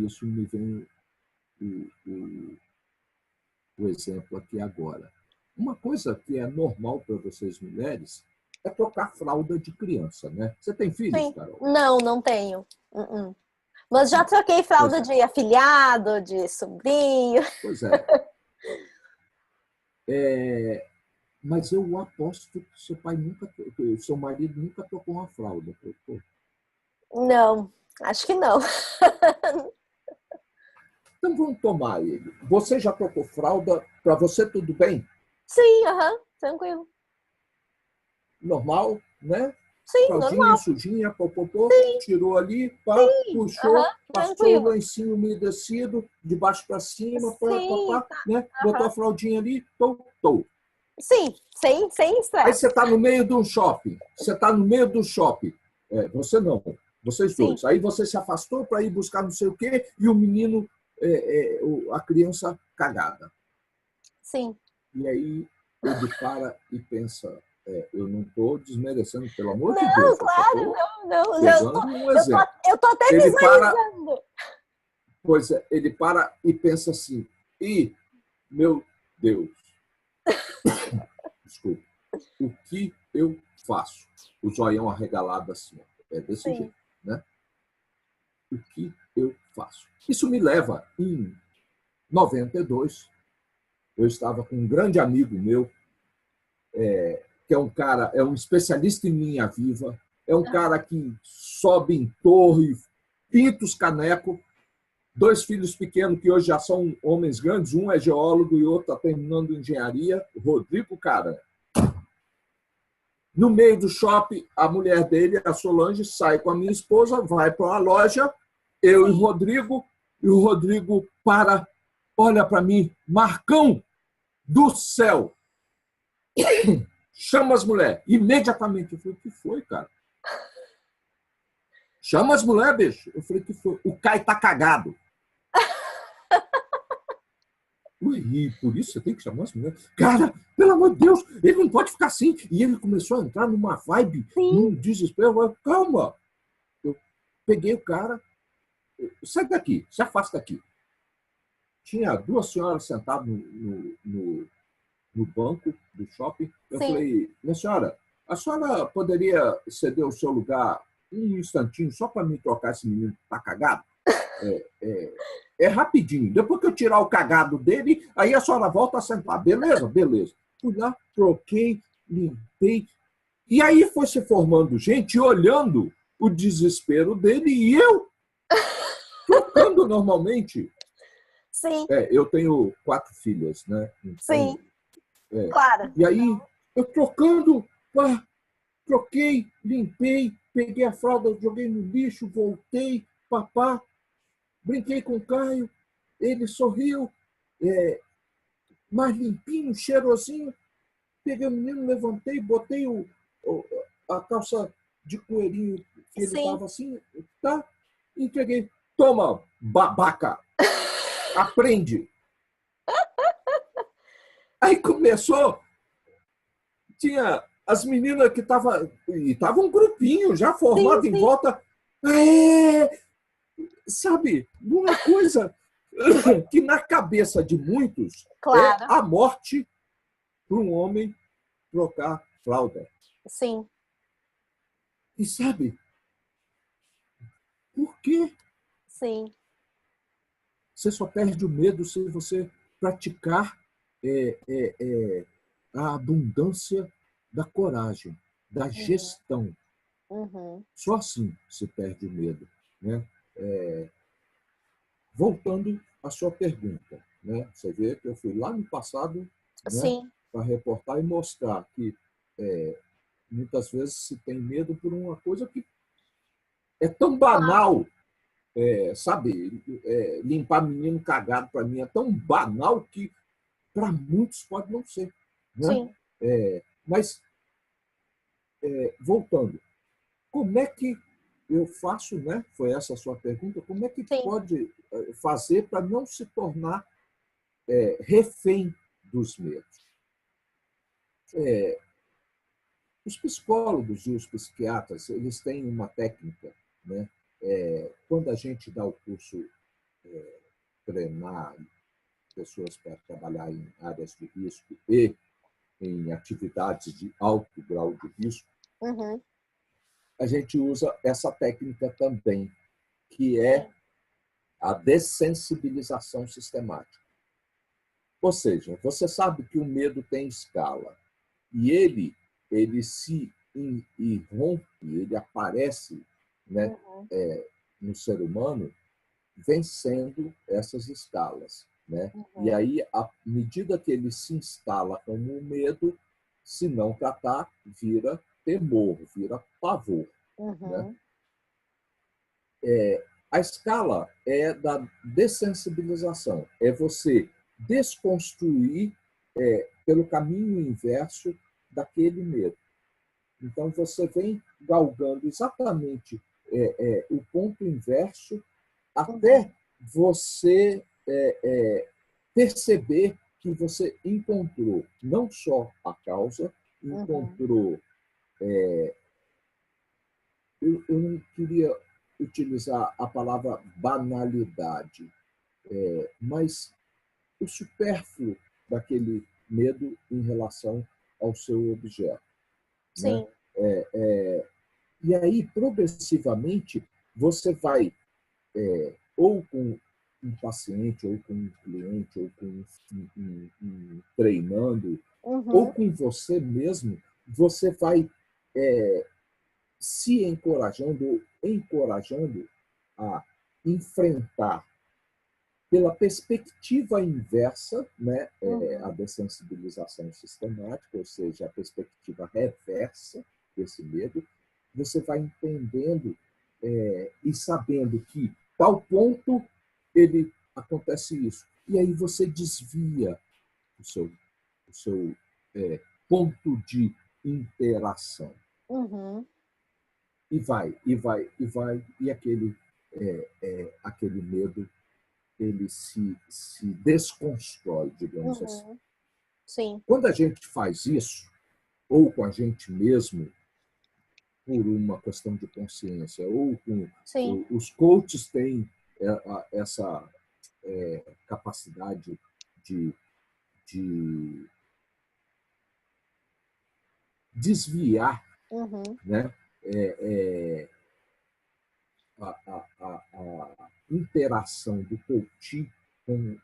isso me vem o exemplo aqui agora. Uma coisa que é normal para vocês mulheres é trocar fralda de criança, né? Você tem filhos, Carol? Não, não tenho. Mas já troquei fralda de afilhado, de sobrinho. Pois mas eu aposto que seu marido nunca trocou uma fralda. Não, acho que não. Então vamos tomar ele. Você já trocou fralda? Para você tudo bem? Sim, tranquilo. Normal, né? Sim, fraldinha normal. Sujinha, popopô, tirou ali, pá, puxou, passou tranquilo. o lencinho umedecido, de baixo para cima, Sim, né? Botou a fraldinha ali, tou. Sim, sem estresse. Aí você está no meio de um shopping. Você não, vocês dois. Aí você se afastou para ir buscar não sei o quê e o menino, a criança cagada. Sim. E aí ele para e pensa, eu não estou desmerecendo, pelo amor de Deus. Claro, não. Eu estou até ele visualizando. Pois é, ele para e pensa assim, meu Deus, desculpa, o que eu faço? O zoião arregalado assim, desse jeito, né? O que eu faço? Isso me leva, em 92, eu estava com um grande amigo meu, que é um especialista em linha viva, é um cara que sobe em torre, pinta os canecos, 2 filhos pequenos que hoje já são homens grandes, um é geólogo e o outro está terminando engenharia, o Rodrigo, cara. No meio do shopping, a mulher dele, a Solange, sai com a minha esposa, vai para uma loja, eu e o Rodrigo para, olha para mim, Marcão do céu, chama as mulheres, imediatamente. Eu falei, o que foi, cara? Chama as mulheres, bicho. Eu falei, o que foi? O Caio tá cagado. E por isso você tem que chamar as mulheres. Cara, pelo amor de Deus, ele não pode ficar assim. E ele começou a entrar numa vibe, num desespero. Eu falei, calma. Eu peguei o cara, sai daqui, se afasta daqui. tinha duas senhoras sentadas no banco do shopping. Eu falei, minha senhora, a senhora poderia ceder o seu lugar um instantinho só para me trocar esse menino que está cagado? É rapidinho. Depois que eu tirar o cagado dele, aí a senhora volta a sentar. Beleza? Beleza. Fui lá, troquei, limpei. E aí foi se formando gente olhando o desespero dele e eu trocando normalmente. Sim. Eu tenho 4 filhas, né? Então, sim, claro. E aí, eu trocando, troquei, limpei, peguei a fralda, joguei no lixo, voltei, papá, brinquei com o Caio, ele sorriu, mais limpinho, cheirosinho. Peguei o menino, levantei, botei a calça de coelhinho que ele estava assim, tá? E entreguei. Toma, babaca! Aprende! Aí começou, tinha as meninas que estavam... E estava um grupinho já formado em volta. Sabe, uma coisa que na cabeça de muitos é a morte para um homem trocar fralda. Sim. E sabe, por quê? Sim. Você só perde o medo se você praticar a abundância da coragem, da gestão. Só assim se perde o medo. Né? Voltando à sua pergunta, né? Você vê que eu fui lá no passado, né, para reportar e mostrar que muitas vezes se tem medo por uma coisa que é tão banal. Sabe, limpar menino cagado para mim é tão banal que para muitos pode não ser. Né? Sim. Mas, voltando, como é que eu faço, né? Foi essa a sua pergunta, como é que pode fazer para não se tornar refém dos medos? Os psicólogos e os psiquiatras, eles têm uma técnica, né? Quando a gente dá o curso treinar pessoas para trabalhar em áreas de risco e em atividades de alto grau de risco, a gente usa essa técnica também, que é a dessensibilização sistemática. Ou seja, você sabe que o medo tem escala e ele se irrompe, ele aparece, né, no ser humano vencendo essas escalas. Né? E aí, à medida que ele se instala como um medo, se não tratar, vira temor, vira pavor. Né? A escala é da dessensibilização, é você desconstruir pelo caminho inverso daquele medo. Então, você vem galgando exatamente o ponto inverso até você perceber que você encontrou não só a causa, encontrou... Eu não queria utilizar a palavra banalidade, mas o supérfluo daquele medo em relação ao seu objeto. Sim. Né? E aí, progressivamente, você vai, ou com um paciente, ou com um cliente, ou com um treinando, ou com você mesmo, você vai se encorajando a enfrentar pela perspectiva inversa, né, a dessensibilização sistemática, ou seja, a perspectiva reversa desse medo, você vai entendendo e sabendo que tal ponto ele acontece isso. E aí você desvia o seu ponto de interação. E vai, e aquele medo ele se desconstrói, digamos assim. Sim. Quando a gente faz isso, ou com a gente mesmo, por uma questão de consciência, ou com os coaches têm essa capacidade de desviar, né, a interação do coach com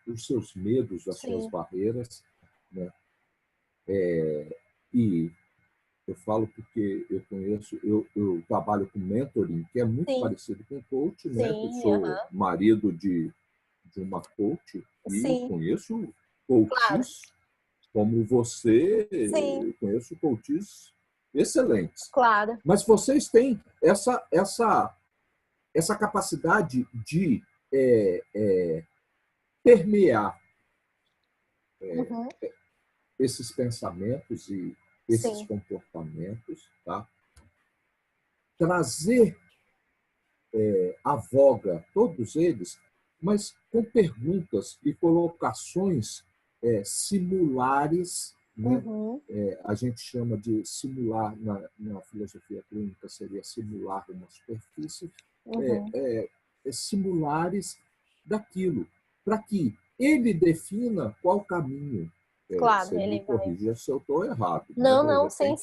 os seus medos, as suas barreiras, né? E eu falo porque eu conheço, eu trabalho com mentoring, que é muito parecido com coach, né? Eu sou marido de uma coach e conheço coaches como você, eu conheço coaches excelentes. Claro. Mas vocês têm essa capacidade de permear esses pensamentos e esses comportamentos, tá? Trazer à voga todos eles, mas com perguntas e colocações simulares, né? A gente chama de simular, na filosofia clínica seria simular uma superfície, simulares daquilo, para que ele defina qual caminho. Claro, você me corrija se eu estou errado. Não, não, sim,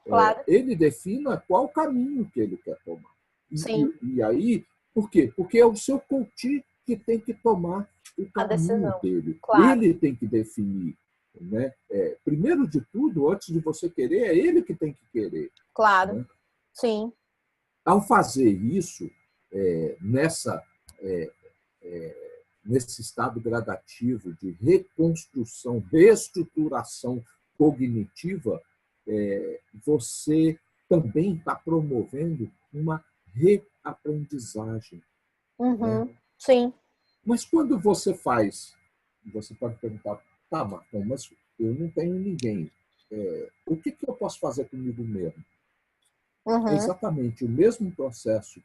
claro. Ele defina qual caminho que ele quer tomar. E aí, por quê? Porque é o seu coach que tem que tomar o caminho dele. Claro. Ele tem que definir. Né? Primeiro de tudo, antes de você querer, é ele que tem que querer. Claro, né? Sim. Ao fazer isso, nesse estado gradativo de reconstrução, reestruturação cognitiva, você também está promovendo uma reaprendizagem. Né? Sim. Mas quando você faz, você pode perguntar, tá, Marcão, mas eu não tenho ninguém. O que eu posso fazer comigo mesmo? É exatamente o mesmo processo,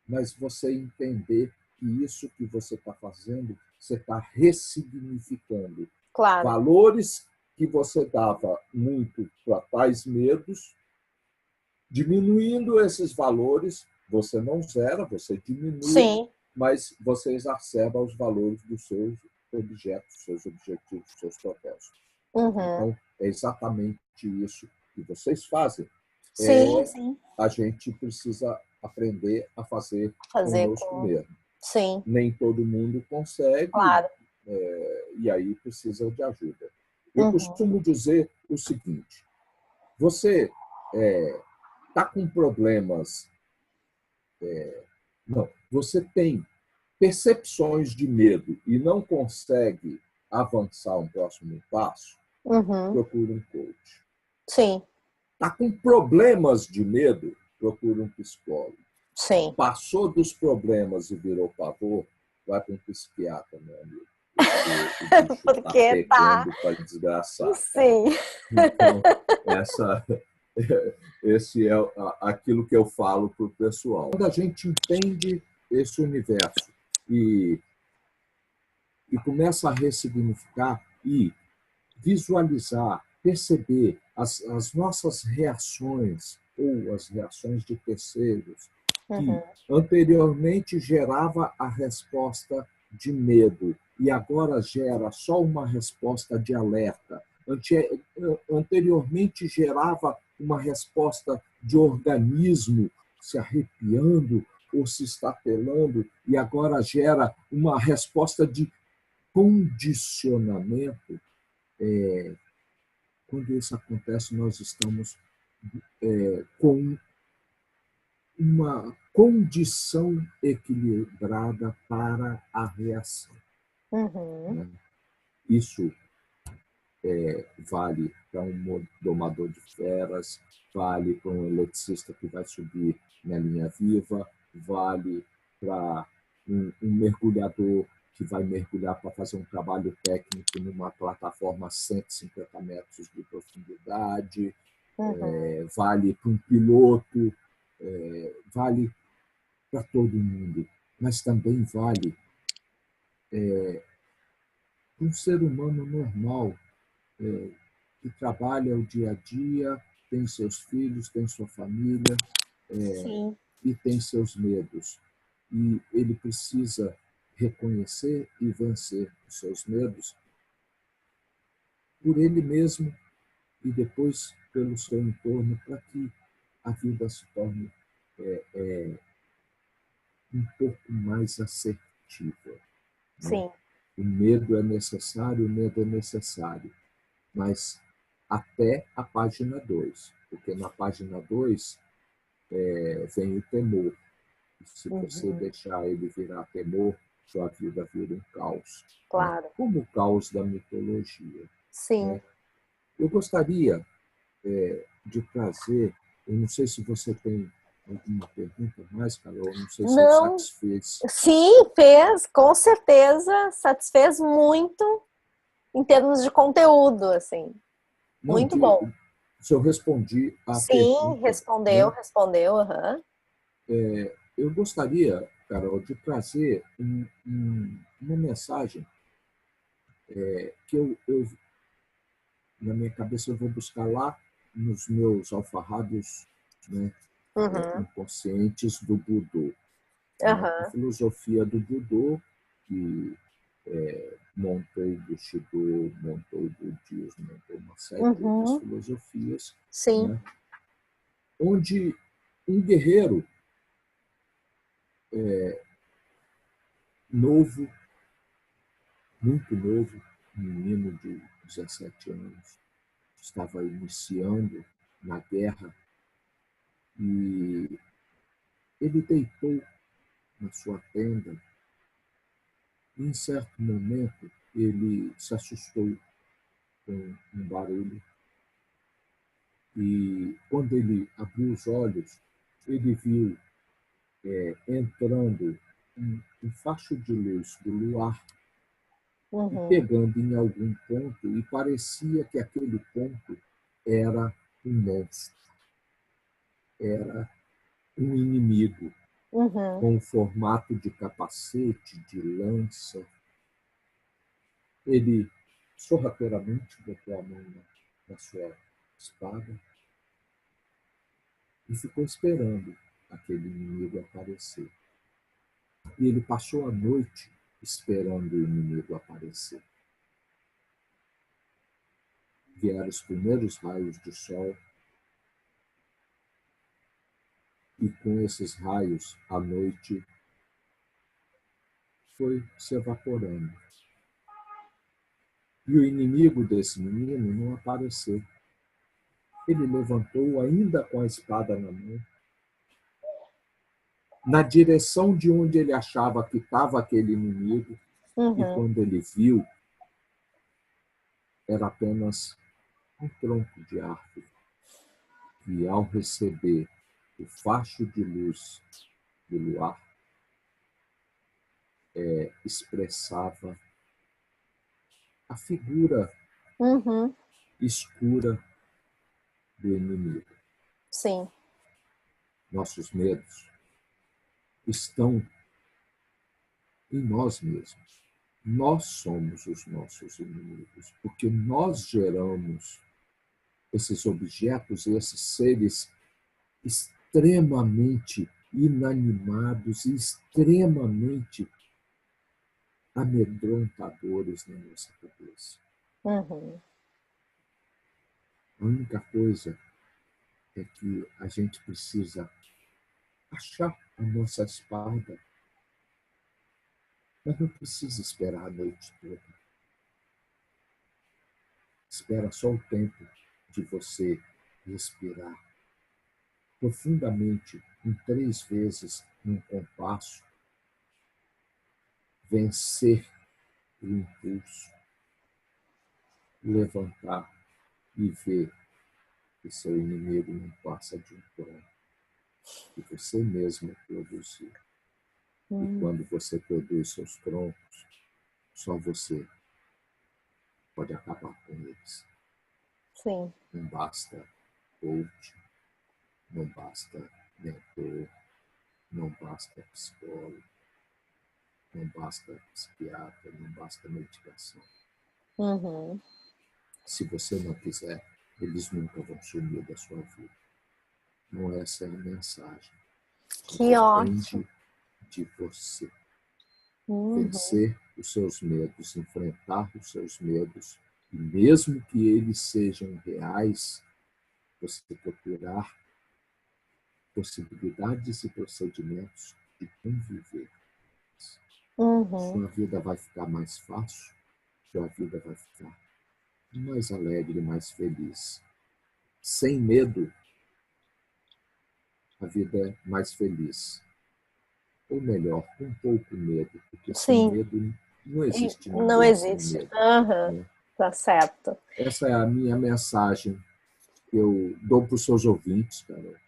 mas você entender que isso que você está fazendo, você está ressignificando. Claro. Valores que você dava muito para tais medos, diminuindo esses valores, você não zera, você diminui, mas você exacerba os valores dos seus objetos, seus objetivos, seus propósitos. Então, é exatamente isso que vocês fazem. Sim. A gente precisa aprender a fazer conosco mesmo. Sim. Nem todo mundo consegue, claro. E aí precisa de ajuda. Eu costumo dizer o seguinte, você está com problemas, você tem percepções de medo e não consegue avançar um próximo passo, procura um coach. Sim. Está com problemas de medo, procura um psicólogo. Sim. Passou dos problemas e virou pavor, vai para um psiquiatra, meu amigo. Porque está pegando para desgraçar. Sim. Então, esse é aquilo que eu falo para o pessoal. Quando a gente entende esse universo e começa a ressignificar e visualizar, perceber as nossas reações ou as reações de terceiros, que anteriormente gerava a resposta de medo e agora gera só uma resposta de alerta. Anteriormente gerava uma resposta de organismo se arrepiando ou se estatelando e agora gera uma resposta de condicionamento. Quando isso acontece, nós estamos com uma condição equilibrada para a reação. Isso vale para um domador de feras, vale para um eletricista que vai subir na linha viva, vale para um mergulhador que vai mergulhar para fazer um trabalho técnico numa plataforma a 150 metros de profundidade, vale para um piloto, vale para todo mundo, mas também vale para um ser humano normal, que trabalha o dia a dia, tem seus filhos, tem sua família, e tem seus medos. E ele precisa reconhecer e vencer os seus medos por ele mesmo e depois pelo seu entorno, para que a vida se torne um pouco mais assertiva. Né? Sim. O medo é necessário, mas até a página 2, porque na página 2 vem o temor. E se você deixar ele virar temor, sua vida vira um caos. Claro. Né? Como o caos da mitologia. Sim. Né? Eu gostaria de trazer, eu não sei se você tem alguma pergunta mais, Carol, não sei se eu Não. satisfiz. Sim, fez, com certeza, satisfez muito em termos de conteúdo, assim. Não, Muito bom. se eu respondi a Sim, pergunta, respondeu, né? respondeu. Uhum. Eu gostaria, Carol, de trazer uma mensagem que na minha cabeça, eu vou buscar lá nos meus alfarrábios, né, Uhum. inconscientes do Budô. Né? A Uhum. filosofia do Budô, que montou o Bushido, montou o budismo, montou uma série de outras Uhum. filosofias, Sim. né? Onde um guerreiro novo, muito novo, um menino de 17 anos, estava iniciando na guerra e ele deitou na sua tenda e, em certo momento, ele se assustou com um barulho e, quando ele abriu os olhos, ele viu entrando um facho de luz do luar e Uhum. pegando em algum ponto, e parecia que aquele ponto era um monstro, era um inimigo, Uhum. com o formato de capacete, de lança. Ele sorrateiramente botou a mão na sua espada e ficou esperando aquele inimigo aparecer. E ele passou a noite esperando o inimigo aparecer. Vieram os primeiros raios de sol, e com esses raios a noite foi se evaporando. E o inimigo desse menino não apareceu. Ele levantou, ainda com a espada na mão, na direção de onde ele achava que estava aquele inimigo, e Uhum. quando ele viu, era apenas um tronco de árvore que, ao receber o facho de luz do luar, expressava a figura Uhum. escura do inimigo. Sim. Nossos medos estão em nós mesmos. Nós somos os nossos inimigos, porque nós geramos esses objetos e esses seres extremamente inanimados e extremamente amedrontadores na nossa cabeça. Uhum. A única coisa é que a gente precisa achar a nossa espada, mas não precisa esperar a noite toda. Espera só o tempo de você respirar profundamente, em 3 vezes, num compasso, vencer o impulso, levantar e ver que seu inimigo não passa de um tronco que você mesmo produziu. E quando você produz seus troncos, só você pode acabar com eles. Sim. Não basta coach, não basta mentor, não basta psicólogo, não basta psiquiatra, não basta medicação. Uhum. Se você não quiser, eles nunca vão sumir da sua vida. Não, essa é a mensagem. Que ótimo. Depende de você. vencer os seus medos, enfrentar os seus medos, e mesmo que eles sejam reais, você procurar possibilidades e procedimentos de conviver. Sua vida vai ficar mais fácil, sua vida vai ficar mais alegre, mais feliz. Sem medo, a vida é mais feliz. Ou melhor, com pouco medo, porque sem medo não existe ninguém. Não existe. Sem medo, né? Tá certo. Essa é a minha mensagem que eu dou para os seus ouvintes, cara.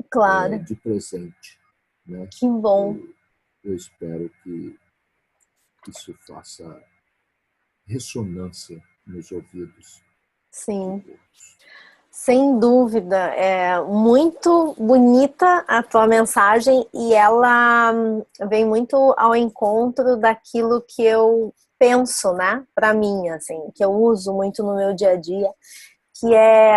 Claro. De presente. Né? Que bom. Eu espero que isso faça ressonância nos ouvidos. Sim. Sem dúvida, é muito bonita a tua mensagem e ela vem muito ao encontro daquilo que eu penso, né, para mim, assim, que eu uso muito no meu dia a dia, que é,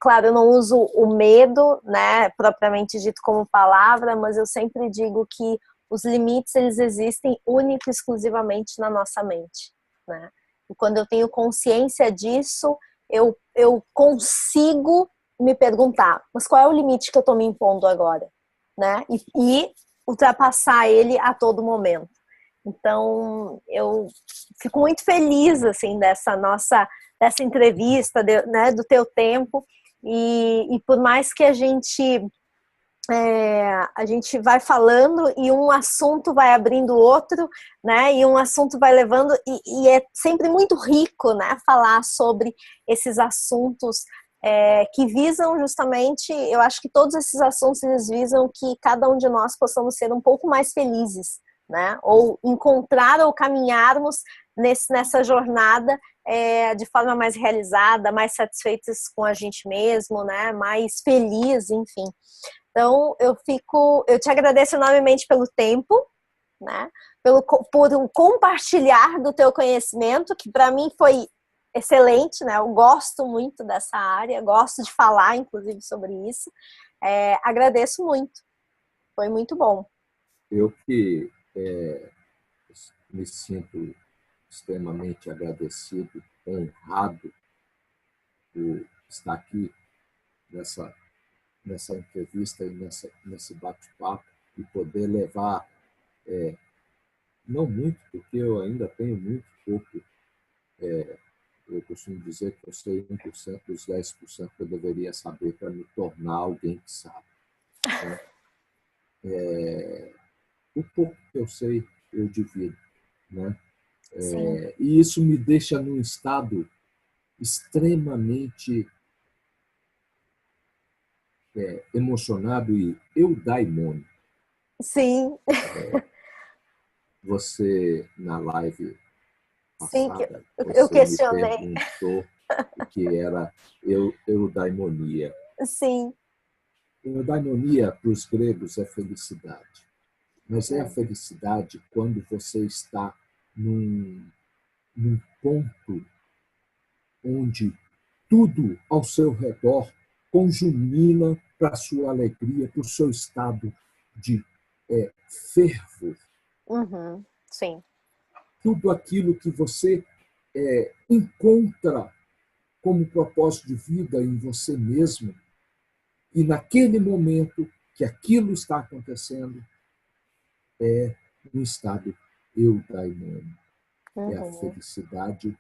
claro, eu não uso o medo, né, propriamente dito como palavra, mas eu sempre digo que os limites, eles existem única e exclusivamente na nossa mente, né, e quando eu tenho consciência disso, eu consigo me perguntar, mas qual é o limite que eu estou me impondo agora, né? E ultrapassar ele a todo momento. Então, eu fico muito feliz, assim, dessa entrevista, né, do teu tempo, e por mais que a gente vai falando e um assunto vai abrindo outro, né? E um assunto vai levando e é sempre muito rico, né? Falar sobre esses assuntos que visam justamente, eu acho que todos esses assuntos eles visam que cada um de nós possamos ser um pouco mais felizes, né? Ou encontrar ou caminharmos nessa jornada de forma mais realizada, mais satisfeitos com a gente mesmo, né? Mais feliz, enfim. Então, eu te agradeço enormemente pelo tempo, né? Por compartilhar do teu conhecimento, que para mim foi excelente, né? Eu gosto muito dessa área, gosto de falar, inclusive, sobre isso. Agradeço muito, foi muito bom. Eu que me sinto extremamente agradecido, honrado por estar aqui nessa entrevista e nesse bate-papo e poder levar, não muito, porque eu ainda tenho muito pouco, eu costumo dizer que eu sei 1% dos 10% que eu deveria saber para me tornar alguém que sabe. Né? O pouco que eu sei, eu divido. Né? E isso me deixa num estado extremamente emocionado e eudaimônico. Sim. Você, na live passada, eu você me questionei. perguntou o que era eudaimonia. Sim. Eudaimonia, para os gregos, é felicidade. Mas é a felicidade quando você está num ponto onde tudo ao seu redor conjumina para a sua alegria, para o seu estado de fervor. Sim. Tudo aquilo que você encontra como propósito de vida em você mesmo, e naquele momento que aquilo está acontecendo, é um estado eudaimônico. É a felicidade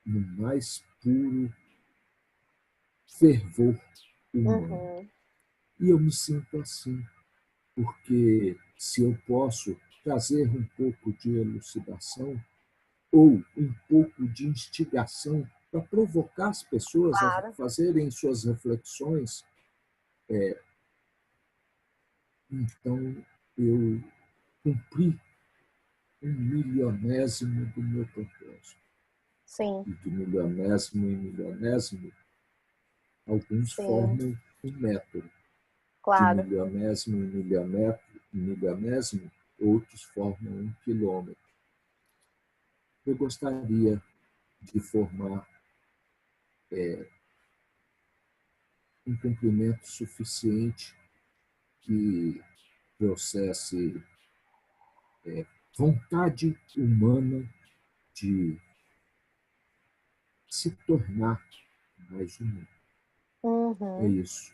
no mais puro fervor humano. E eu me sinto assim, porque se eu posso trazer um pouco de elucidação ou um pouco de instigação para provocar as pessoas a fazerem suas reflexões, então eu cumpri 1.000.000º do meu propósito. Sim. E de milionésimo em milionésimo, alguns formam um metro. Claro. De milionésimo em milionésimo, outros formam 1 quilômetro. Eu gostaria de formar um comprimento suficiente que trouxesse vontade humana de se tornar mais humano. É isso.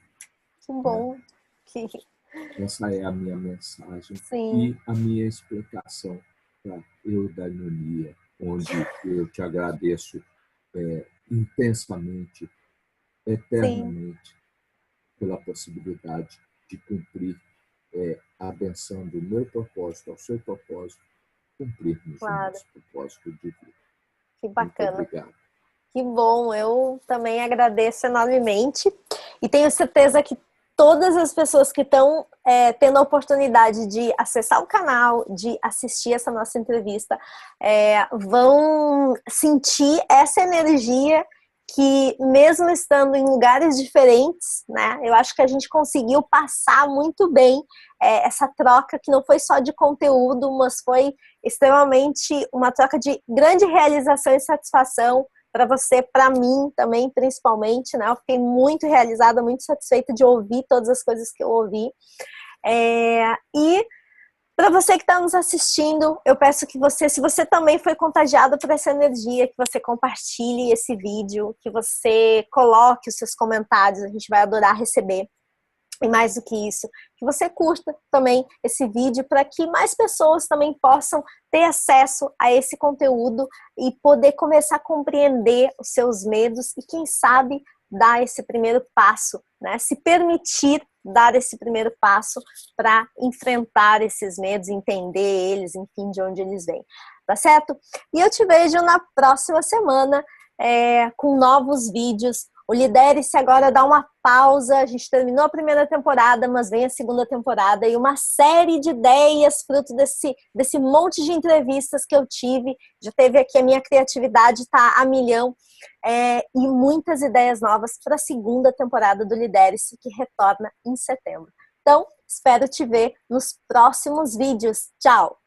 Que bom. Essa é a minha mensagem. Sim. E a minha explicação para eudaimonia, onde eu te agradeço intensamente, eternamente, pela possibilidade de cumprir, abençoando o meu propósito, ao seu propósito, cumprirmos o nosso propósito de vida. Que bacana. Muito obrigado. Que bom, eu também agradeço enormemente e tenho certeza que todas as pessoas que estão tendo a oportunidade de acessar o canal, de assistir essa nossa entrevista, vão sentir essa energia que, mesmo estando em lugares diferentes, né, eu acho que a gente conseguiu passar muito bem essa troca, que não foi só de conteúdo, mas foi extremamente uma troca de grande realização e satisfação para você, para mim também, principalmente, né? Eu fiquei muito realizada, muito satisfeita de ouvir todas as coisas que eu ouvi. E para você que está nos assistindo, eu peço que você, se você também foi contagiado por essa energia, que você compartilhe esse vídeo, que você coloque os seus comentários, a gente vai adorar receber. E mais do que isso, que você curta também esse vídeo para que mais pessoas também possam ter acesso a esse conteúdo e poder começar a compreender os seus medos e, quem sabe, dar esse primeiro passo, né? Se permitir dar esse primeiro passo para enfrentar esses medos, entender eles, enfim, de onde eles vêm. Tá certo? E eu te vejo na próxima semana com novos vídeos. O Lidere-se agora dá uma pausa, a gente terminou a primeira temporada, mas vem a segunda temporada e uma série de ideias fruto desse monte de entrevistas que eu tive. Já teve aqui a minha criatividade, tá a milhão, e muitas ideias novas para a segunda temporada do Lidere-se, que retorna em setembro. Então, espero te ver nos próximos vídeos. Tchau!